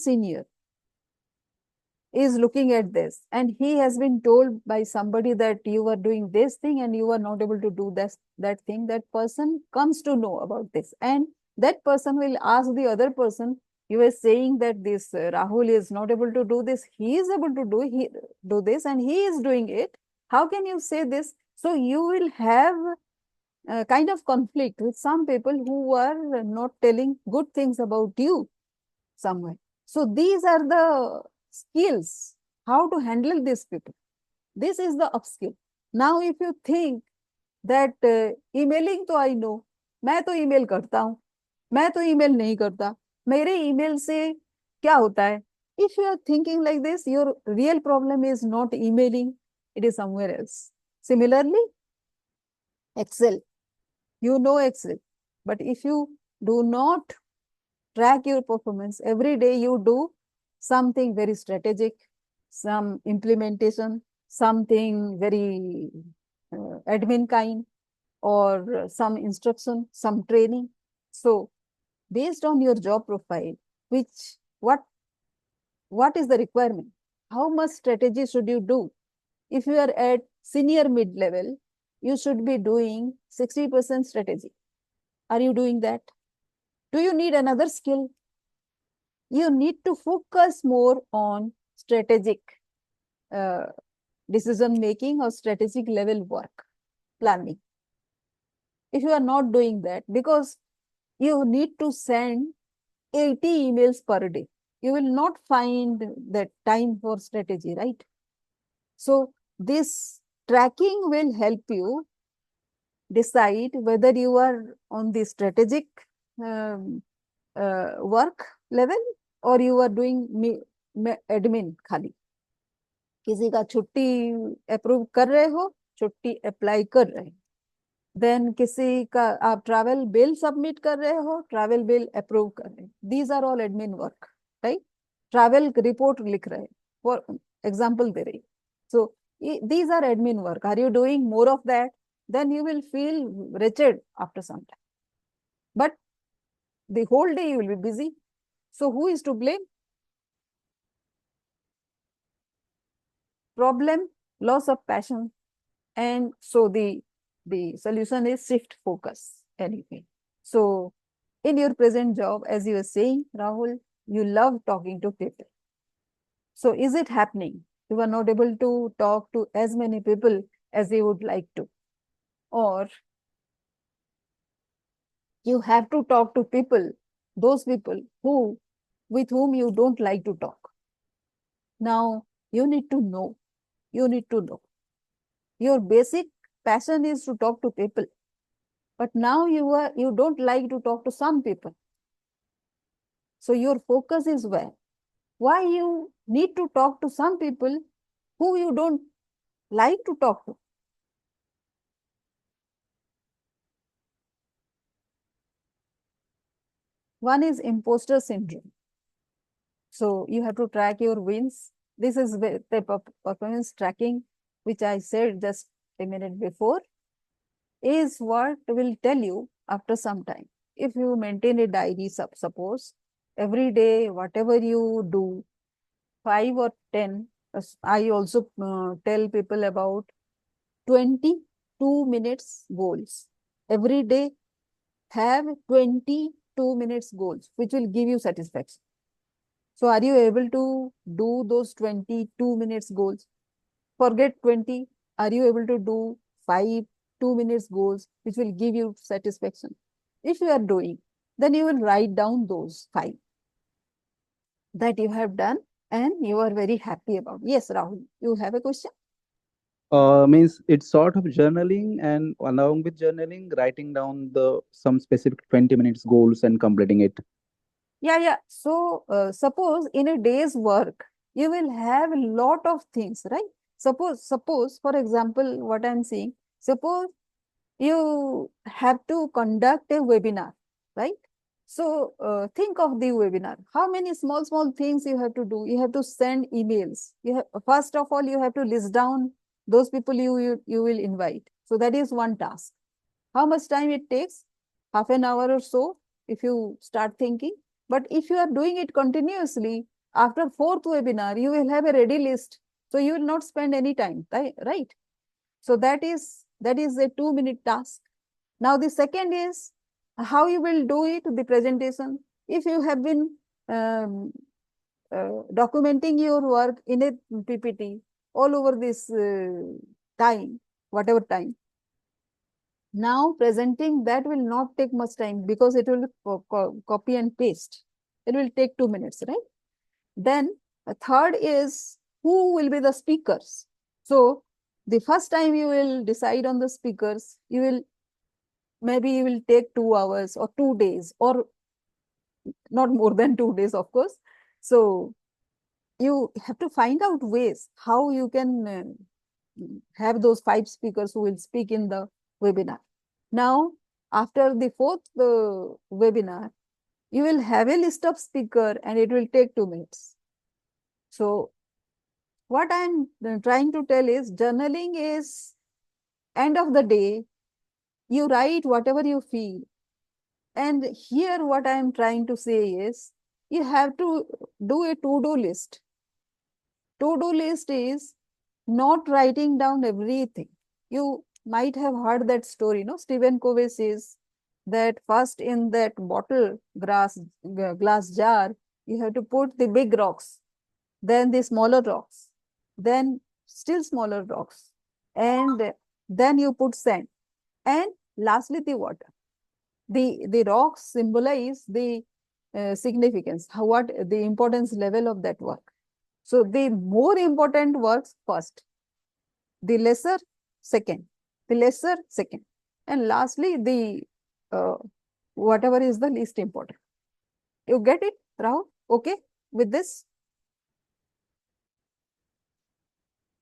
is looking at this and he has been told by somebody that you are doing this thing and you are not able to do that thing, that person comes to know about this and that person will ask the other person, you were saying that this Rahul is not able to do this, he is able to do this and he is doing it, how can you say this? So you will have a kind of conflict with some people who are not telling good things about you somewhere. So these are the skills, how to handle these people. This is the upskill. Now if you think that emailing तो I know, मैं तो email करता हूँ, मैं तो email नहीं करता, मेरे email से क्या होता है? If you are thinking like this, your real problem is not emailing, it is somewhere else. Similarly, Excel, you know Excel, but if you do not track your performance, every day you do something very strategic, some implementation, something very admin kind, or some instruction, some training. So based on your job profile, what is the requirement? How much strategy should you do? If you are at senior mid-level, you should be doing 60% strategy. Are you doing that? Do you need another skill? You need to focus more on strategic decision making or strategic level work, planning. If you are not doing that, because you need to send 80 emails per day, you will not find that time for strategy, right? So this tracking will help you decide whether you are on the strategic work level or you are doing admin खाली. किसी का छुट्टी approve कर रहे हो, छुट्टी apply कर रहे हो. देन किसी का आप ट्रैवल बिल सबमिट कर रहे हो, ट्रैवल बिल अप्रूव कर रहे हो. These are all admin work, right? Travel report लिख रहे हैं, फॉर एग्जांपल दे रही. सो these are admin work. Are you doing more of that? Then you will feel wretched after some time. But the whole day you will be busy. So who is to blame? Problem, loss of passion. And so the solution is shift focus anyway. So in your present job, as you were saying, Rahul, you love talking to people. So is it happening? You are not able to talk to as many people as you would like to. Or you have to talk to people, those people with whom you don't like to talk. Now, you need to know. Your basic passion is to talk to people. But now you don't like to talk to some people. So your focus is where? Why you need to talk to some people who you don't like to talk to? One is imposter syndrome. So you have to track your wins. This is the type of performance tracking, which I said just a minute before, is what will tell you after some time. If you maintain a diary, suppose every day, whatever you do, 5 or 10, I also tell people about 22 minutes goals. Every day, have 22 minutes goals, which will give you satisfaction. So are you able to do those 22 minutes goals? Forget 20. Are you able to do 5 2 minutes goals, which will give you satisfaction? If you are doing, then you will write down those 5 that you have done and you are very happy about. Yes, Rahul, you have a question? Means it's sort of journaling, and along with journaling, writing down some specific 20 minutes goals and completing it. Yeah. So suppose in a day's work, you will have a lot of things, right? Suppose, for example, what I'm saying, suppose you have to conduct a webinar, right? So think of the webinar. How many small things you have to do? You have to send emails. First of all, you have to list down those people you will invite. So that is one task. How much time it takes? Half an hour or so, if you start thinking. But if you are doing it continuously, after 4th webinar, you will have a ready list. So you will not spend any time, right? So that is a 2-minute task. Now the second is how you will do it, the presentation. If you have been documenting your work in a PPT all over this time, whatever time, now presenting that will not take much time because it will copy and paste. It will take 2 minutes, right? Then a third is who will be the speakers. So the first time you will decide on the speakers, maybe you will take 2 hours or 2 days or not more than 2 days, of course. So you have to find out ways how you can have those 5 speakers who will speak in the webinar. Now, after the 4th webinar, you will have a list of speaker and it will take 2 minutes. So what I'm trying to tell is journaling is end of the day, you write whatever you feel. And here what I'm trying to say is you have to do a to-do list. To-do list is not writing down everything. You might have heard that story, no? Stephen Covey says that first in that bottle glass jar, you have to put the big rocks, then the smaller rocks, then still smaller rocks, and then you put sand, and lastly the water. The rocks symbolize the significance, what the importance level of that work. So the more important works first, the lesser second, the lesser second, and lastly the whatever is the least important. You get it, Rahul? Okay with this?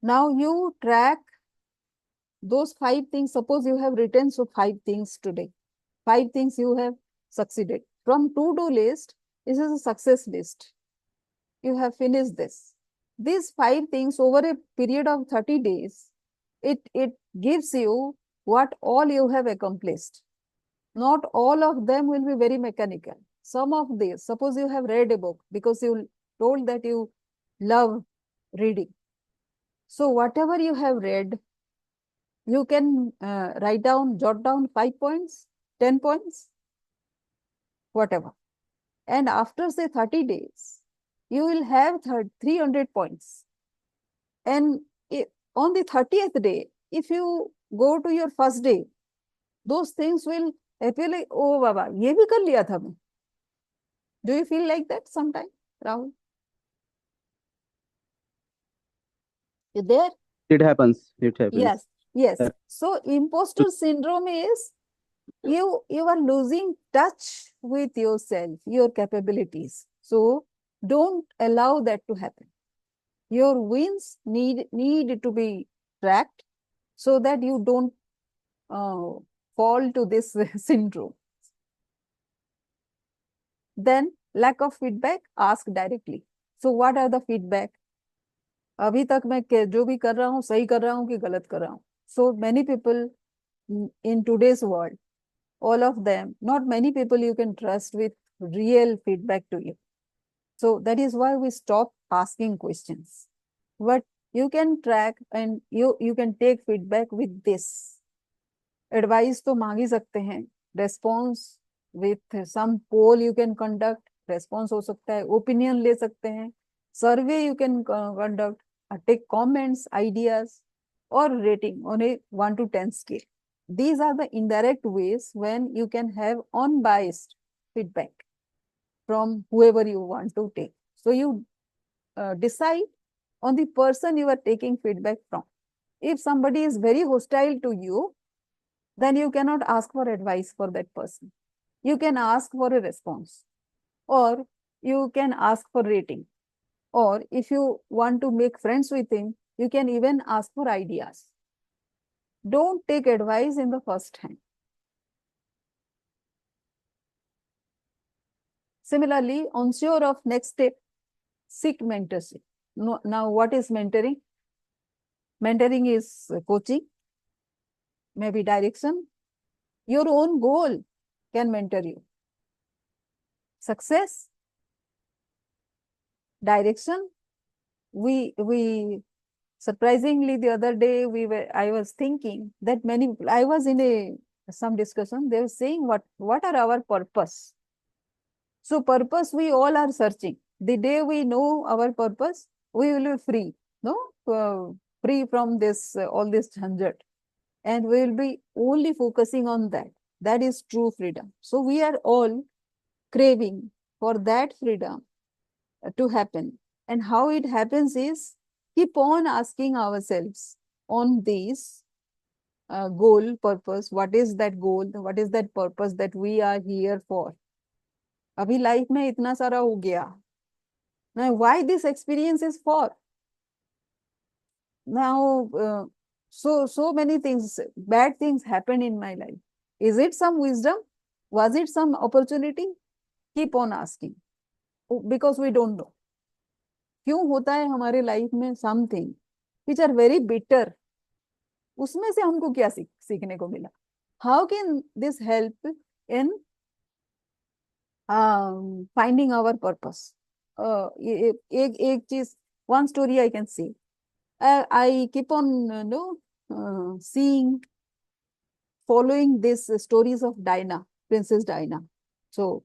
Now you track those 5 things. Suppose you have written 5 things today. 5 things you have succeeded. From to-do list, this is a success list. You have finished this. These 5 things over a period of 30 days, it gives you what all you have accomplished. Not all of them will be very mechanical. Some of these, suppose you have read a book because you told that you love reading. So whatever you have read, you can write down, jot down 5 points, 10 points, whatever. And after say 30 days, you will have 300 points. And on the 30th day, if you go to your first day, those things will appear like, oh Baba, ye bhi kar liya tha main. Do you feel like that sometime, Rahul? You there? It happens. It happens. Yes, yes. So imposter syndrome is you are losing touch with yourself, your capabilities. So don't allow that to happen. Your wins need to be tracked so that you don't fall to this syndrome. Then lack of feedback, ask directly. So what are the feedback? अभी तक मैं जो भी कर रहा हूँ सही कर रहा हूँ कि गलत कर रहा हूँ. So many people in today's world, all of them, not many people you can trust with real feedback to you. So that is why we stop asking questions. But you can track and you can take feedback with this. Advice तो मांग ही सकते हैं. Response with some poll you can conduct. Response हो सकता है. Opinion ले सकते हैं. Survey you can conduct. Take comments, ideas, or rating on a 1 to 10 scale. These are the indirect ways when you can have unbiased feedback from whoever you want to take. So you decide on the person you are taking feedback from. If somebody is very hostile to you, then you cannot ask for advice for that person. You can ask for a response, or you can ask for rating. Or if you want to make friends with him, you can even ask for ideas. Don't take advice in the first hand. Similarly, unsure of next step, seek mentorship. Now, what is mentoring? Mentoring is coaching, maybe direction. Your own goal can mentor you. Success, direction. We surprisingly the other day I was thinking that many people, I was in some discussion, they were saying what are our purpose. So purpose we all are searching. The day we know our purpose, we will be free, no, free from this all this jhanjat, and we will be only focusing on that. That is true freedom. So we are all craving for that freedom to happen. And how it happens is keep on asking ourselves on this goal, purpose. What is that goal? What is that purpose that we are here for? अभी life में इतना सारा हो गया. Now, why this experience is for? Now, so many things, bad things happen in my life. Is it some wisdom? Was it some opportunity? Keep on asking, because we don't know. क्यों होता है हमारे life में something which are very bitter? उसमें से हमको क्या सीखने को मिला? How can this help in finding our purpose? एक चीज, one story I can see. I keep on following these stories of Diana, Princess Diana. So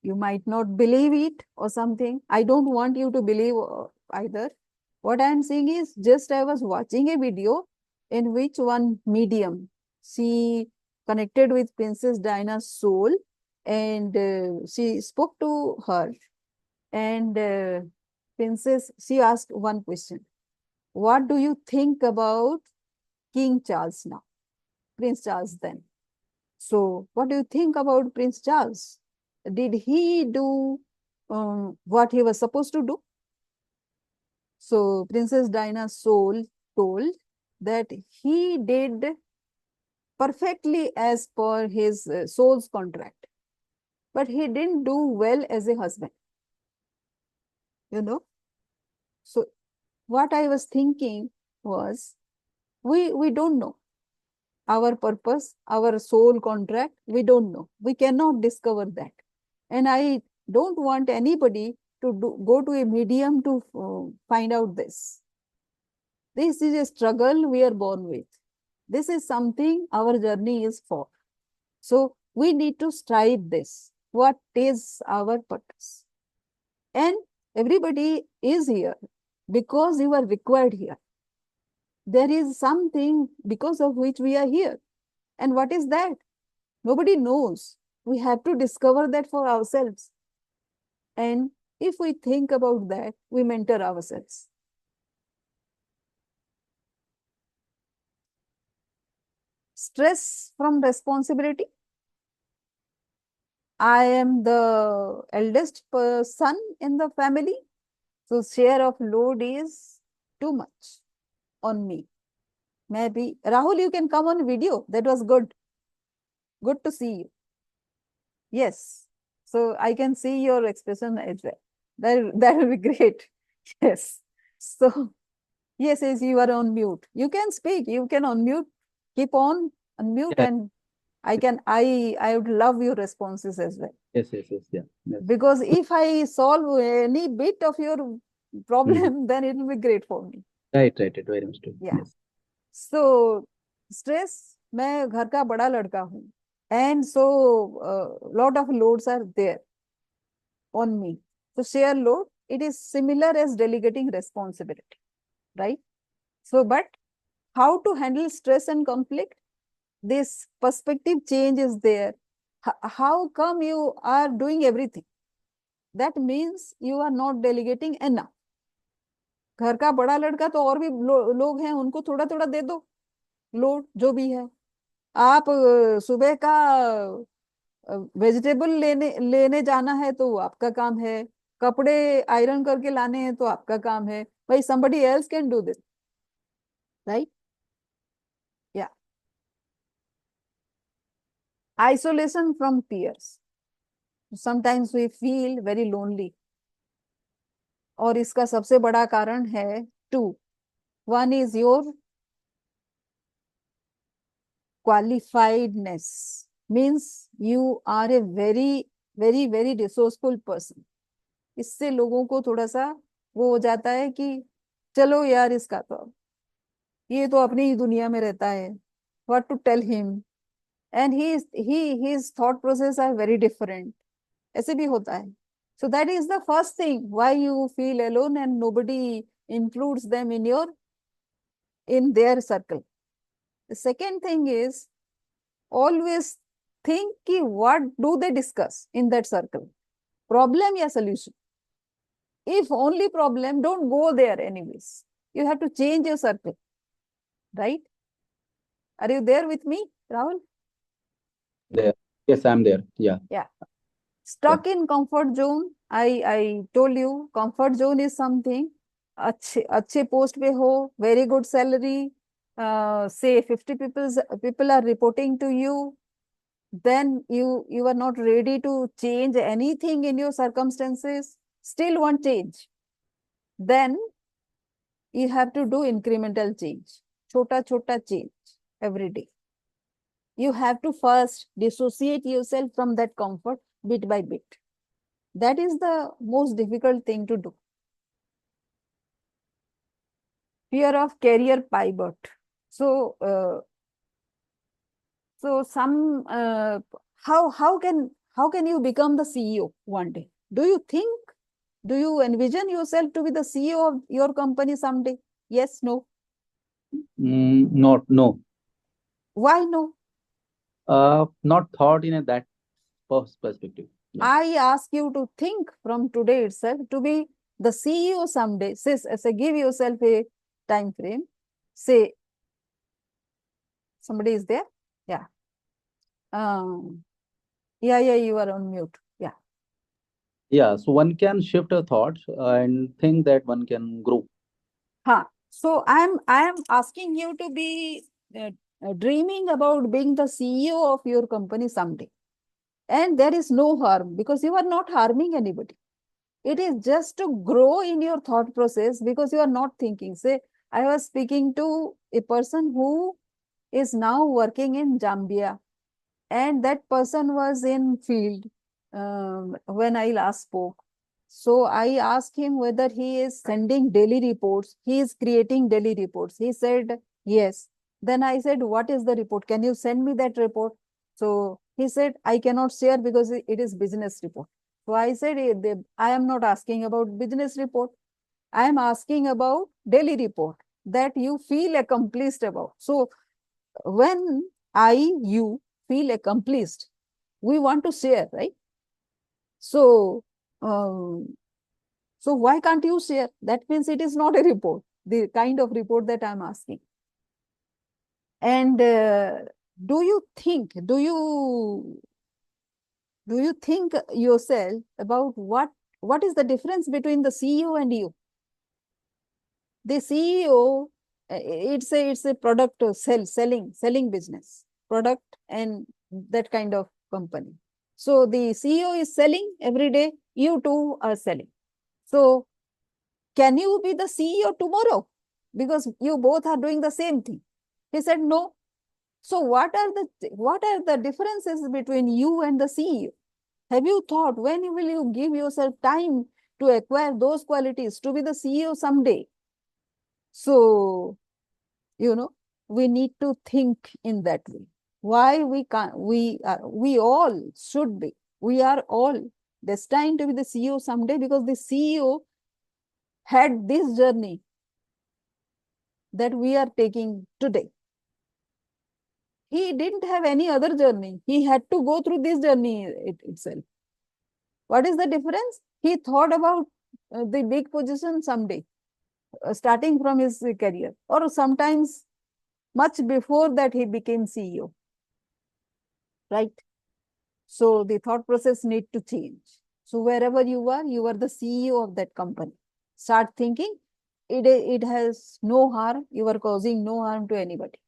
you might not believe it or something. I don't want you to believe either. What I am saying is, just I was watching a video in which one medium, she connected with Princess Diana's soul, and she spoke to her, and Princess, she asked one question: what do you think about King Charles now? Prince Charles then. So what do you think about Prince Charles? Did he do what he was supposed to do? So Princess Diana's soul told that he did perfectly as per his soul's contract, but he didn't do well as a husband. So what I was thinking was, we don't know our purpose, our soul contract. We don't know. We cannot discover that. And I don't want anybody to go to a medium to find out this. This is a struggle we are born with. This is something our journey is for. So we need to strive this. What is our purpose? And everybody is here because you are required here. There is something because of which we are here. And what is that? Nobody knows. We have to discover that for ourselves. And if we think about that, we mentor ourselves. Stress from responsibility. I am the eldest son in the family. So share of load is too much on me. Maybe, Rahul, you can come on video. That was good. Good to see you. Yes. So I can see your expression as well. That will be great. Yes. So, yes, you are on mute. You can speak. You can unmute. Keep on unmute, Yeah. and I would love your responses as well. Yes, yeah. Yes. Because if I solve any bit of your problem, then it will be great for me. Right, very much true. Yeah. Yes. So, stress, मैं घर का बड़ा लड़का हूँ, and so lot of loads are there on me. So share load, it is similar as delegating responsibility, right? So, but how to handle stress and conflict? This perspective change is there. How come you are doing everything? That means you are not delegating enough. घर का बड़ा लड़का तो और भी लोग हैं, उनको थोड़ा थोड़ा दे दो लोड, जो भी है। आप सुबह का वेजिटेबल लेने जाना है तो वो आपका काम है, कपड़े आयरन करके लाने हैं तो आपका काम है भाई। somebody else can do this, right? Yeah. Isolation from peers. Sometimes we feel very lonely. और इसका सबसे बड़ा कारण है to. One is your qualifiedness, means you are a very resourceful person. इससे लोगों को थोड़ा सा वो हो जाता है कि चलो यार, इसका तो ये तो अपनी ही दुनिया में रहता है, what to tell him, and his thought process are very different. ऐसे भी होता है. So that is the first thing why you feel alone and nobody includes them in their circle. The second thing is, always think ki what do they discuss in that circle, problem ya solution. If only problem, don't go there anyways. You have to change your circle, right? Are you there with me, Rahul? There. Yes, I'm there. Yeah. Stuck in comfort zone. I told you, comfort zone is something. अच्छे post पे हो, very good salary, say 50 people are reporting to you, then you are not ready to change anything in your circumstances, still want change, then you have to do incremental change, chota change every day. You have to first dissociate yourself from that comfort bit by bit. That is the most difficult thing to do. fear of career pivot. So, how can you become the CEO one day? Do you envision yourself to be the CEO of your company someday? Yes, no. Not, no. Why no? Not thought in that perspective. Yeah. I ask you to think from today itself to be the CEO someday. Say, give yourself a time frame. Say, somebody is there? Yeah. Yeah, you are on mute. Yeah. Yeah, so one can shift a thought and think that one can grow. So I am asking you to be dreaming about being the CEO of your company someday. And there is no harm because you are not harming anybody. It is just to grow in your thought process because you are not thinking. Say, I was speaking to a person who is now working in Zambia, and that person was in field when I last spoke. So I asked him whether he is sending daily reports. He is creating daily reports. He said, yes. Then I said, what is the report? Can you send me that report? So he said, I cannot share because it is business report. So I said, I am not asking about business report. I am asking about daily report that you feel accomplished about. So when you feel accomplished, we want to share, right? So, so why can't you share? That means it is not a report, the kind of report that I'm asking. And do you think yourself about what is the difference between the CEO and you? The CEO, it's a product selling business, product and that kind of company. So the CEO is selling every day, you two are selling. So can you be the CEO tomorrow? Because you both are doing the same thing. He said no. So what are the differences between you and the CEO? Have you thought when will you give yourself time to acquire those qualities to be the CEO someday? So, we need to think in that way. Why we can't, we all should be, we are all destined to be the CEO someday because the CEO had this journey that we are taking today. He didn't have any other journey. He had to go through this journey itself. What is the difference? He thought about the big position someday, starting from his career, or sometimes much before that he became CEO, right? So the thought process need to change. So wherever you are the CEO of that company. Start thinking, it has no harm, you are causing no harm to anybody.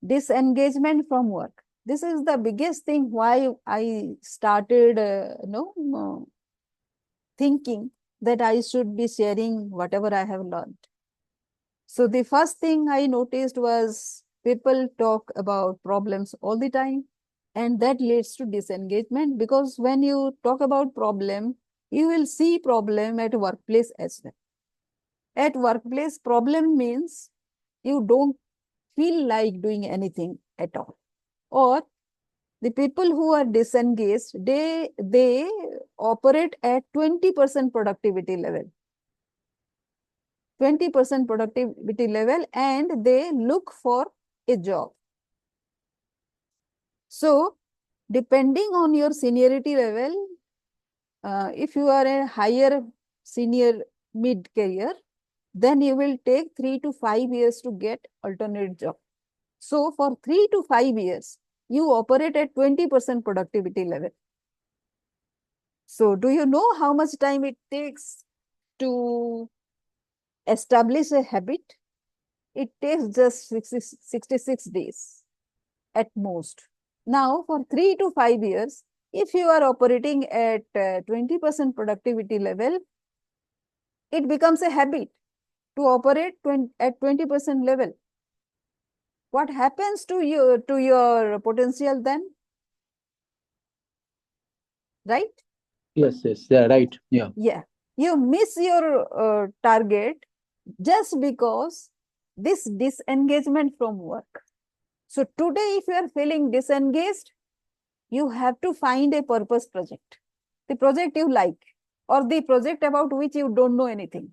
Disengagement from work. This is the biggest thing why I started thinking that I should be sharing whatever I have learned. So the first thing I noticed was people talk about problems all the time, and that leads to disengagement because when you talk about problem, you will see problem at workplace as well. At workplace, problem means you don't feel like doing anything at all. Or the people who are disengaged, they operate at 20% productivity level. 20% productivity level and they look for a job. So, depending on your seniority level, if you are a higher senior mid career, then you will take 3 to 5 years to get alternate job. So, for 3 to 5 years, you operate at 20% productivity level. So, do you know how much time it takes to establish a habit? It takes just 66 days at most. Now, for 3 to 5 years, if you are operating at 20% productivity level, it becomes a habit to operate at 20% level. What happens to your potential then? Right? Yes, yeah, right. Yeah. Yeah. You miss your target just because this disengagement from work. So today, if you are feeling disengaged, you have to find a purpose project, the project you like, or the project about which you don't know anything,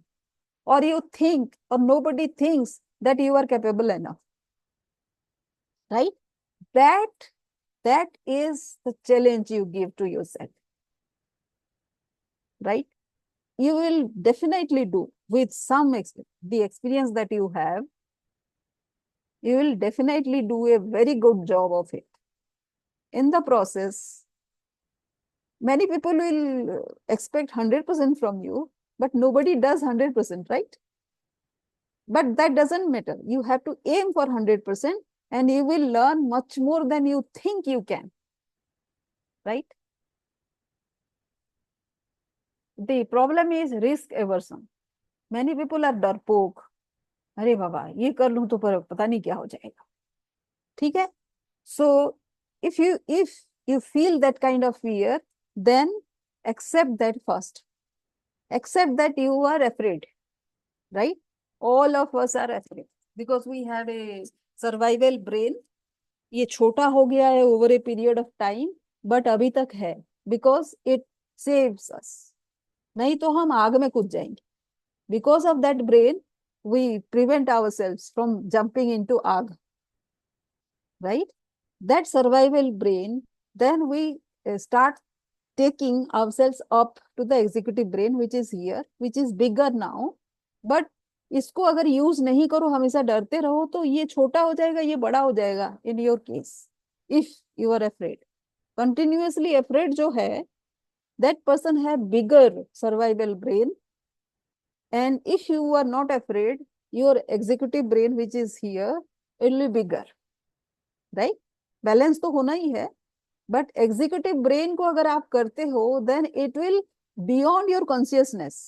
or you think, or nobody thinks that you are capable enough, right? That is the challenge you give to yourself, right? You will definitely do with the experience that you have, you will definitely do a very good job of it. In the process, many people will expect 100% from you, but nobody does 100%, right? But that doesn't matter. You have to aim for 100% and you will learn much more than you think you can, right? The problem is risk aversion. Many people are डरपोक. अरे बाबा ये कर लूं तो पर पता नहीं क्या हो जाएगा. ठीक है? So if you feel that kind of fear, then accept that first. Accept that you are afraid, right? All of us are afraid because we have a survival brain. ये छोटा हो गया है over a period of time, but अभी तक है because it saves us. नहीं तो हम आग में कूद जाएंगे. Because of that brain, we prevent ourselves from jumping into आग, right? That survival brain, then we start taking ourselves up to the executive brain, which is here, which is bigger now. But इसको अगर use नहीं करो, हमेशा डरते रहो, तो ये छोटा हो जाएगा, ये बड़ा हो जाएगा. In your case, if you are afraid, continuously afraid जो है, that person have bigger survival brain. And if you are not afraid, your executive brain, which is here, it will be bigger, right? Balance तो होना ही है, but executive brain को अगर आप करते हो, then it will beyond your consciousness.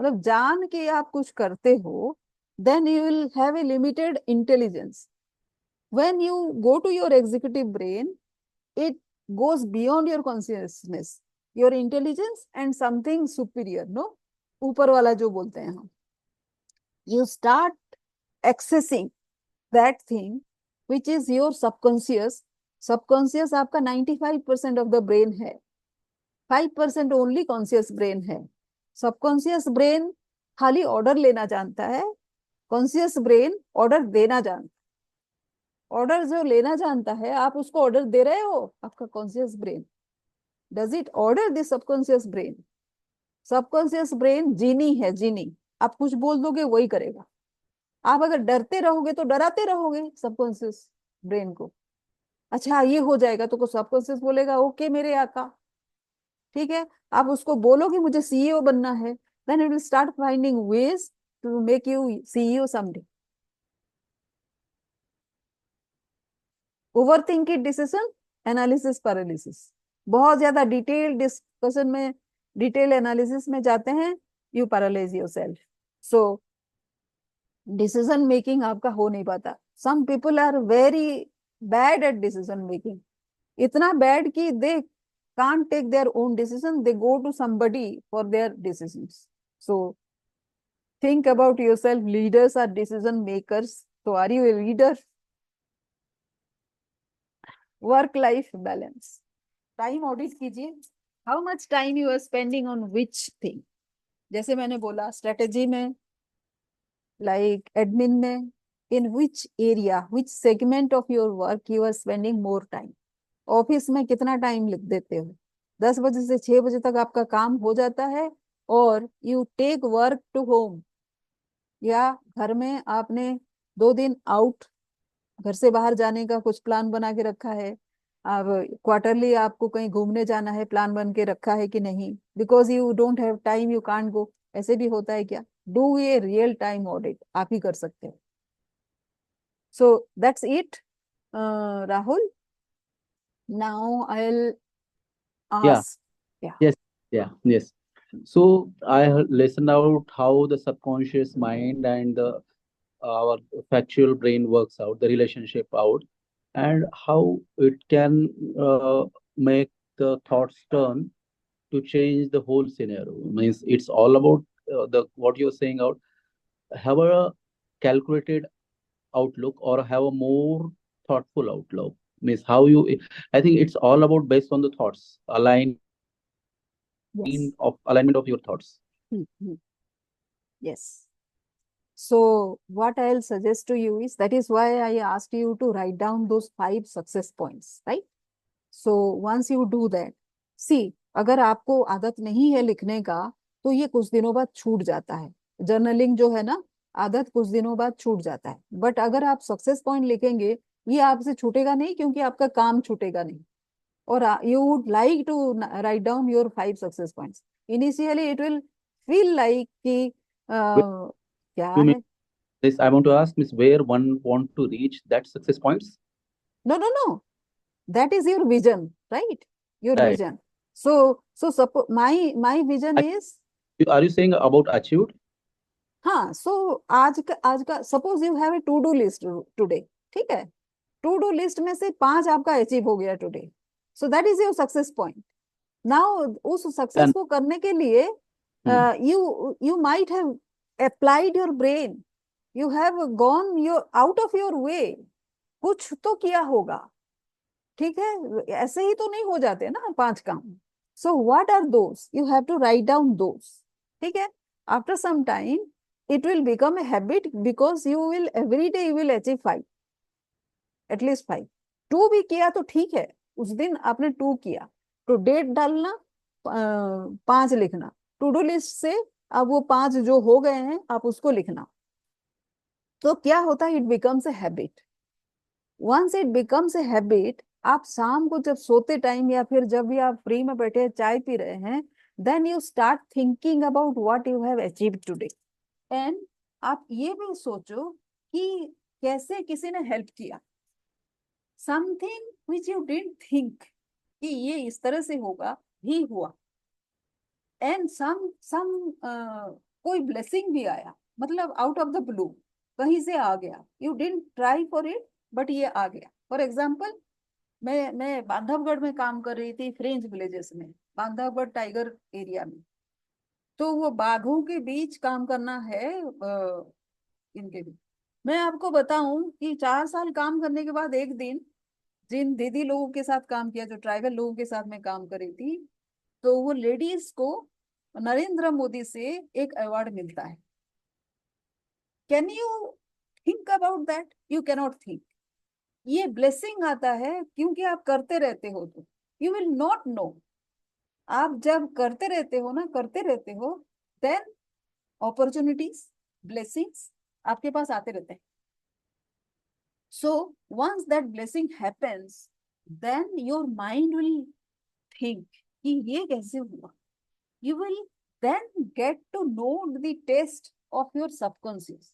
मतलब जान के आप कुछ करते हो, then you will have a limited intelligence. When you go to your executive brain, it goes beyond your consciousness, your intelligence and something superior, no? ऊपर वाला जो बोलते हैं हम. You start accessing that thing which is your subconscious. Subconscious आपका 95% of the brain है, 5% only conscious brain है. Subconscious brain खाली ऑर्डर लेना जानता है, कॉन्शियस ब्रेन ऑर्डर देना जानता है. ऑर्डर जो लेना जानता है, आप उसको ऑर्डर दे रहे हो, आपका conscious brain. Does it order the subconscious brain? Subconscious brain genie है, जीनी. आप कुछ बोल दोगे वही करेगा. आप अगर डरते रहोगे तो डराते रहोगे सबकॉन्शियस ब्रेन को. अच्छा ये हो जाएगा तो सबकॉन्शियस बोलेगा ओके मेरे आका, ठीक है. आप उसको बोलोगे मुझे सीईओ बनना है, then it will start finding ways to make you CEO someday. Overthinking decision analysis paralysis. बहुत ज्यादा डिटेल डिस्कशन में, डिटेल एनालिसिस में जाते हैं, you paralyze yourself. So decision making आपका हो नहीं पाता. Some people are very bad at decision making. इतना bad कि they can't take their own decision, they go to somebody for their decisions. So think about yourself. Leaders are decision makers. So are you a leader? Work life balance. Time audit कीजिए. How much time you are spending on which thing? जैसे मैंने बोला strategy में, like admin में, in which area, which segment of your work you are spending more time. Office में कितना time लिख देते हो? 10 बजे से 6 बजे तक आपका काम हो जाता है, और you take work to home. या घर में आपने 2 दिन आउट, घर से बाहर जाने का कुछ प्लान बना के रखा है. अब क्वार्टरली आपको कहीं घूमने जाना है, प्लान बन के रखा है कि नहीं? Because you don't have time, you can't go. ऐसे भी होता है क्या? Do a real time audit, आप ही कर सकते हो. So that's it Rahul. Now I'll ask. Yeah. Yes. So I listened out how the subconscious mind and our factual brain works out, the relationship out, and how it can make the thoughts turn to change the whole scenario. Means it's all about the what you're saying out. have a calculated outlook or have a more thoughtful outlook? Means how you, I think it's all about based on the thoughts, Yes. alignment of your thoughts. Yes. So what I'll suggest to you is, that is why I asked you to write down those 5 success points, right? So once you do that, see, अगर आपको आदत नहीं है लिखने का, तो ये कुछ दिनों बाद छूट जाता है। जर्नलिंग जो है ना, आदत कुछ दिनों बाद छूट जाता है। बट अगर आप सक्सेस पॉइंट लिखेंगे, ये आपसे छूटेगा नहीं, क्योंकि आपका काम छूटेगा नहीं। और you would like to write down your 5 success points. Initially it will feel like कि क्या You mean है? this? I want to ask, Miss, where one want to reach that success points? No. That is your vision, right? Your Right. vision. So suppose my vision is. Are you saying about achieved? हाँ, so आज का suppose you have a to do list today, ठीक है? To do list में से 5 आपका achieve हो गया today. So that is your success point. Now उस सक्सेस को करने के लिए you might have applied your brain, you have gone out of your way, कुछ तो किया होगा, ठीक है? ऐसे ही तो नहीं हो जाते ना 5 काम. So what are those? You have to write down those, ठीक है? After some time it will become a habit, because you will every day you will achieve 5, at least 5. 2 भी किया तो ठीक है, उस दिन आपने 2 किया तो डेट डालना, 5 लिखना, टू डू लिस्ट से अब वो 5 जो हो गए हैं आप उसको लिखना। तो क्या होता है, it becomes a habit. Once it becomes a habit, आप शाम को जब सोते टाइम या फिर जब भी आप फ्री में बैठे चाय पी रहे हैं, then you start thinking about what you have achieved today. And आप ये भी सोचो कि कैसे किसी ने हेल्प किया, something which you didn't think कि ये इस तरह से होगा, भी हुआ। एंड सम कोई ब्लेसिंग भी आया, मतलब आउट ऑफ द ब्लू कहीं से आ गया, you didn't try for it but ये आ गया। फॉर एग्जाम्पल, मैं बांधवगढ़ में काम कर रही थी, फ्रेंच विलेजेस में, बांधवगढ़ टाइगर एरिया में। तो वो बाघों के बीच काम करना है, इनके बीच। मैं आपको बताऊं कि 4 साल काम करने के बाद एक दिन जिन दीदी लोगों के साथ काम किया, जो ट्राइबल लोगों के साथ मैं काम कर रही थी, तो वो लेडीज को नरेंद्र मोदी से एक अवार्ड मिलता है। Can you think about that? You cannot think. ये ब्लेसिंग आता है क्योंकि आप करते रहते हो, तो यू विल नॉट नो। आप जब करते रहते हो ना, करते रहते हो, देन अपॉर्चुनिटीज, ब्लेसिंग्स आपके पास आते रहते हैं। So once that blessing happens, then your mind will think कि ये कैसे हुआ। You will then get to know the taste of your subconscious,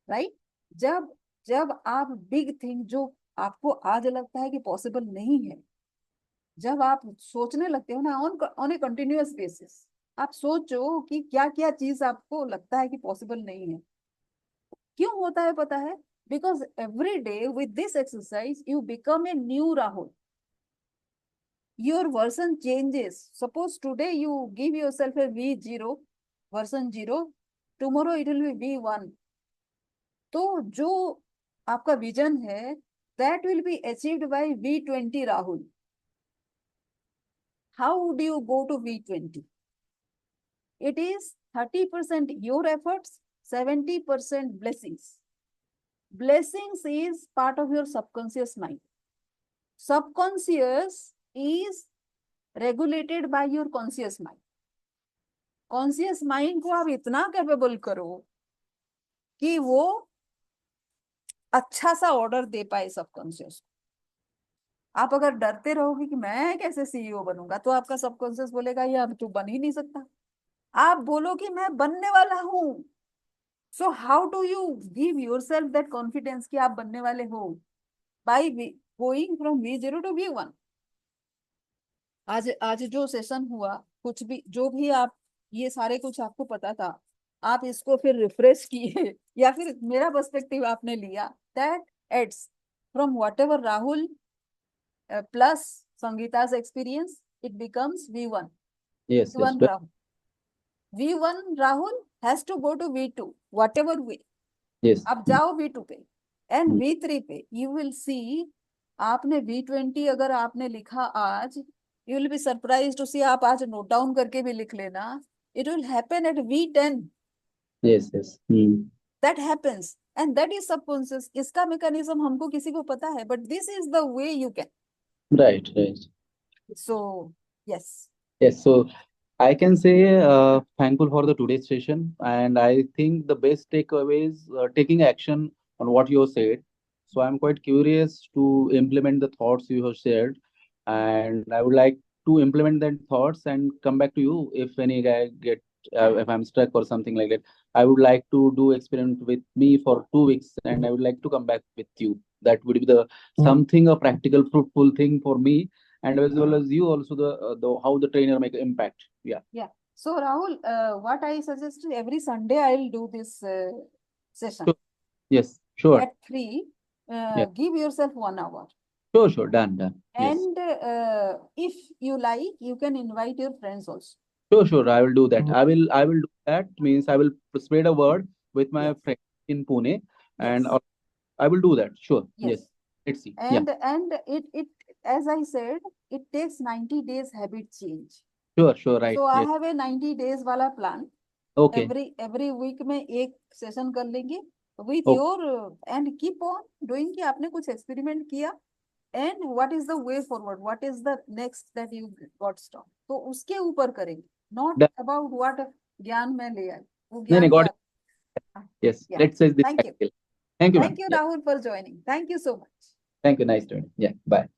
right? जब आप big thing जो आपको आज लगता है कि पॉसिबल नहीं है, जब आप सोचने लगते हो ना ऑन ए कंटिन्यूअस बेसिस, आप सोचो कि क्या क्या चीज आपको लगता है कि पॉसिबल नहीं है। क्यों होता है पता है? Because every day with this exercise, you become a new Rahul. Your version changes. Suppose today you give yourself a V0, version 0, tomorrow it will be V1. तो जो आपका विजन है, that will be achieved by V20 Rahul. How would you go to V20? It is 30% your efforts, 70% blessings. Blessings is part of your subconscious mind. Subconscious is regulated by your conscious mind. Conscious mind को आप इतना capable करो कि वो अच्छा सा order दे पाए subconscious को। आप अगर डरते रहोगे कि मैं कैसे सीईओ बनूंगा, तो आपका सबकॉन्शियस बोलेगा ये अब तू बन ही नहीं सकता। आप बोलो कि मैं बनने वाला हूं। So how do you give yourself that confidence कि आप बनने वाले हो? By going from V0 to V1। आज जो सेशन हुआ, कुछ भी जो भी आप ये सारे कुछ आपको पता था, आप इसको फिर रिफ्रेश किए या फिर मेरा पर्सपेक्टिव आपने लिया, that adds from whatever Rahul plus Sangeeta's experience, it becomes V1. Yes, V1 yes. Rahul. V1 Rahul has to go to V2, whatever way. Yes. आप जाओ V2 पे and Hmm. V3 पे, you will see आपने V20 अगर आपने लिखा आज, you will be surprised to see, आप आज नोट डाउन करके भी लिख लेना, it will happen at V10. Yes, yes. Hmm. That happens and that is subconscious. इसका mechanism हमको किसी को पता है, but this is the way you can. Right, right. So yes. Yes, so I can say thankful for the today's session, and I think the best takeaway is taking action on what you have said. So I'm quite curious to implement the thoughts you have shared, and I would like to implement that thoughts and come back to you if any guy get if I'm stuck or something like that. I would like to do experiment with me for 2 weeks, and I would like to come back with you. That would be the something a practical, fruitful thing for me, and as well as you also the how the trainer make impact. Yeah. So Rahul, what I suggest, every Sunday I'll do this session. Sure. Yes, sure. At 3, Yeah. give yourself 1 hour. Sure, done. Yes. And if you like, you can invite your friends also. Sure, I will do that. I will do that. Means I will spread a word with my Yes. friend in Pune, and Yes. I will do that. Sure. Yes. Yes. Let's see. Yeah. And it as I said, it takes 90 days habit change. Sure, right. So I Yes. have a 90 days wala plan. Okay. Every week में एक session कर लेंगे with Okay. your and keep on doing कि आपने कुछ experiment किया and what is the way forward, what is the next that you got stopped, तो उसके ऊपर करेंगे, not Done. about what ज्ञान में ले आए, वो No, ज्ञान got क्या. it. Yes. Yeah. Let's say this. Thank you. Thank you, Thank ma'am. you, Yeah. Rahul, for joining. Thank you so much. Thank you. Nice to meet you. Yeah. Bye.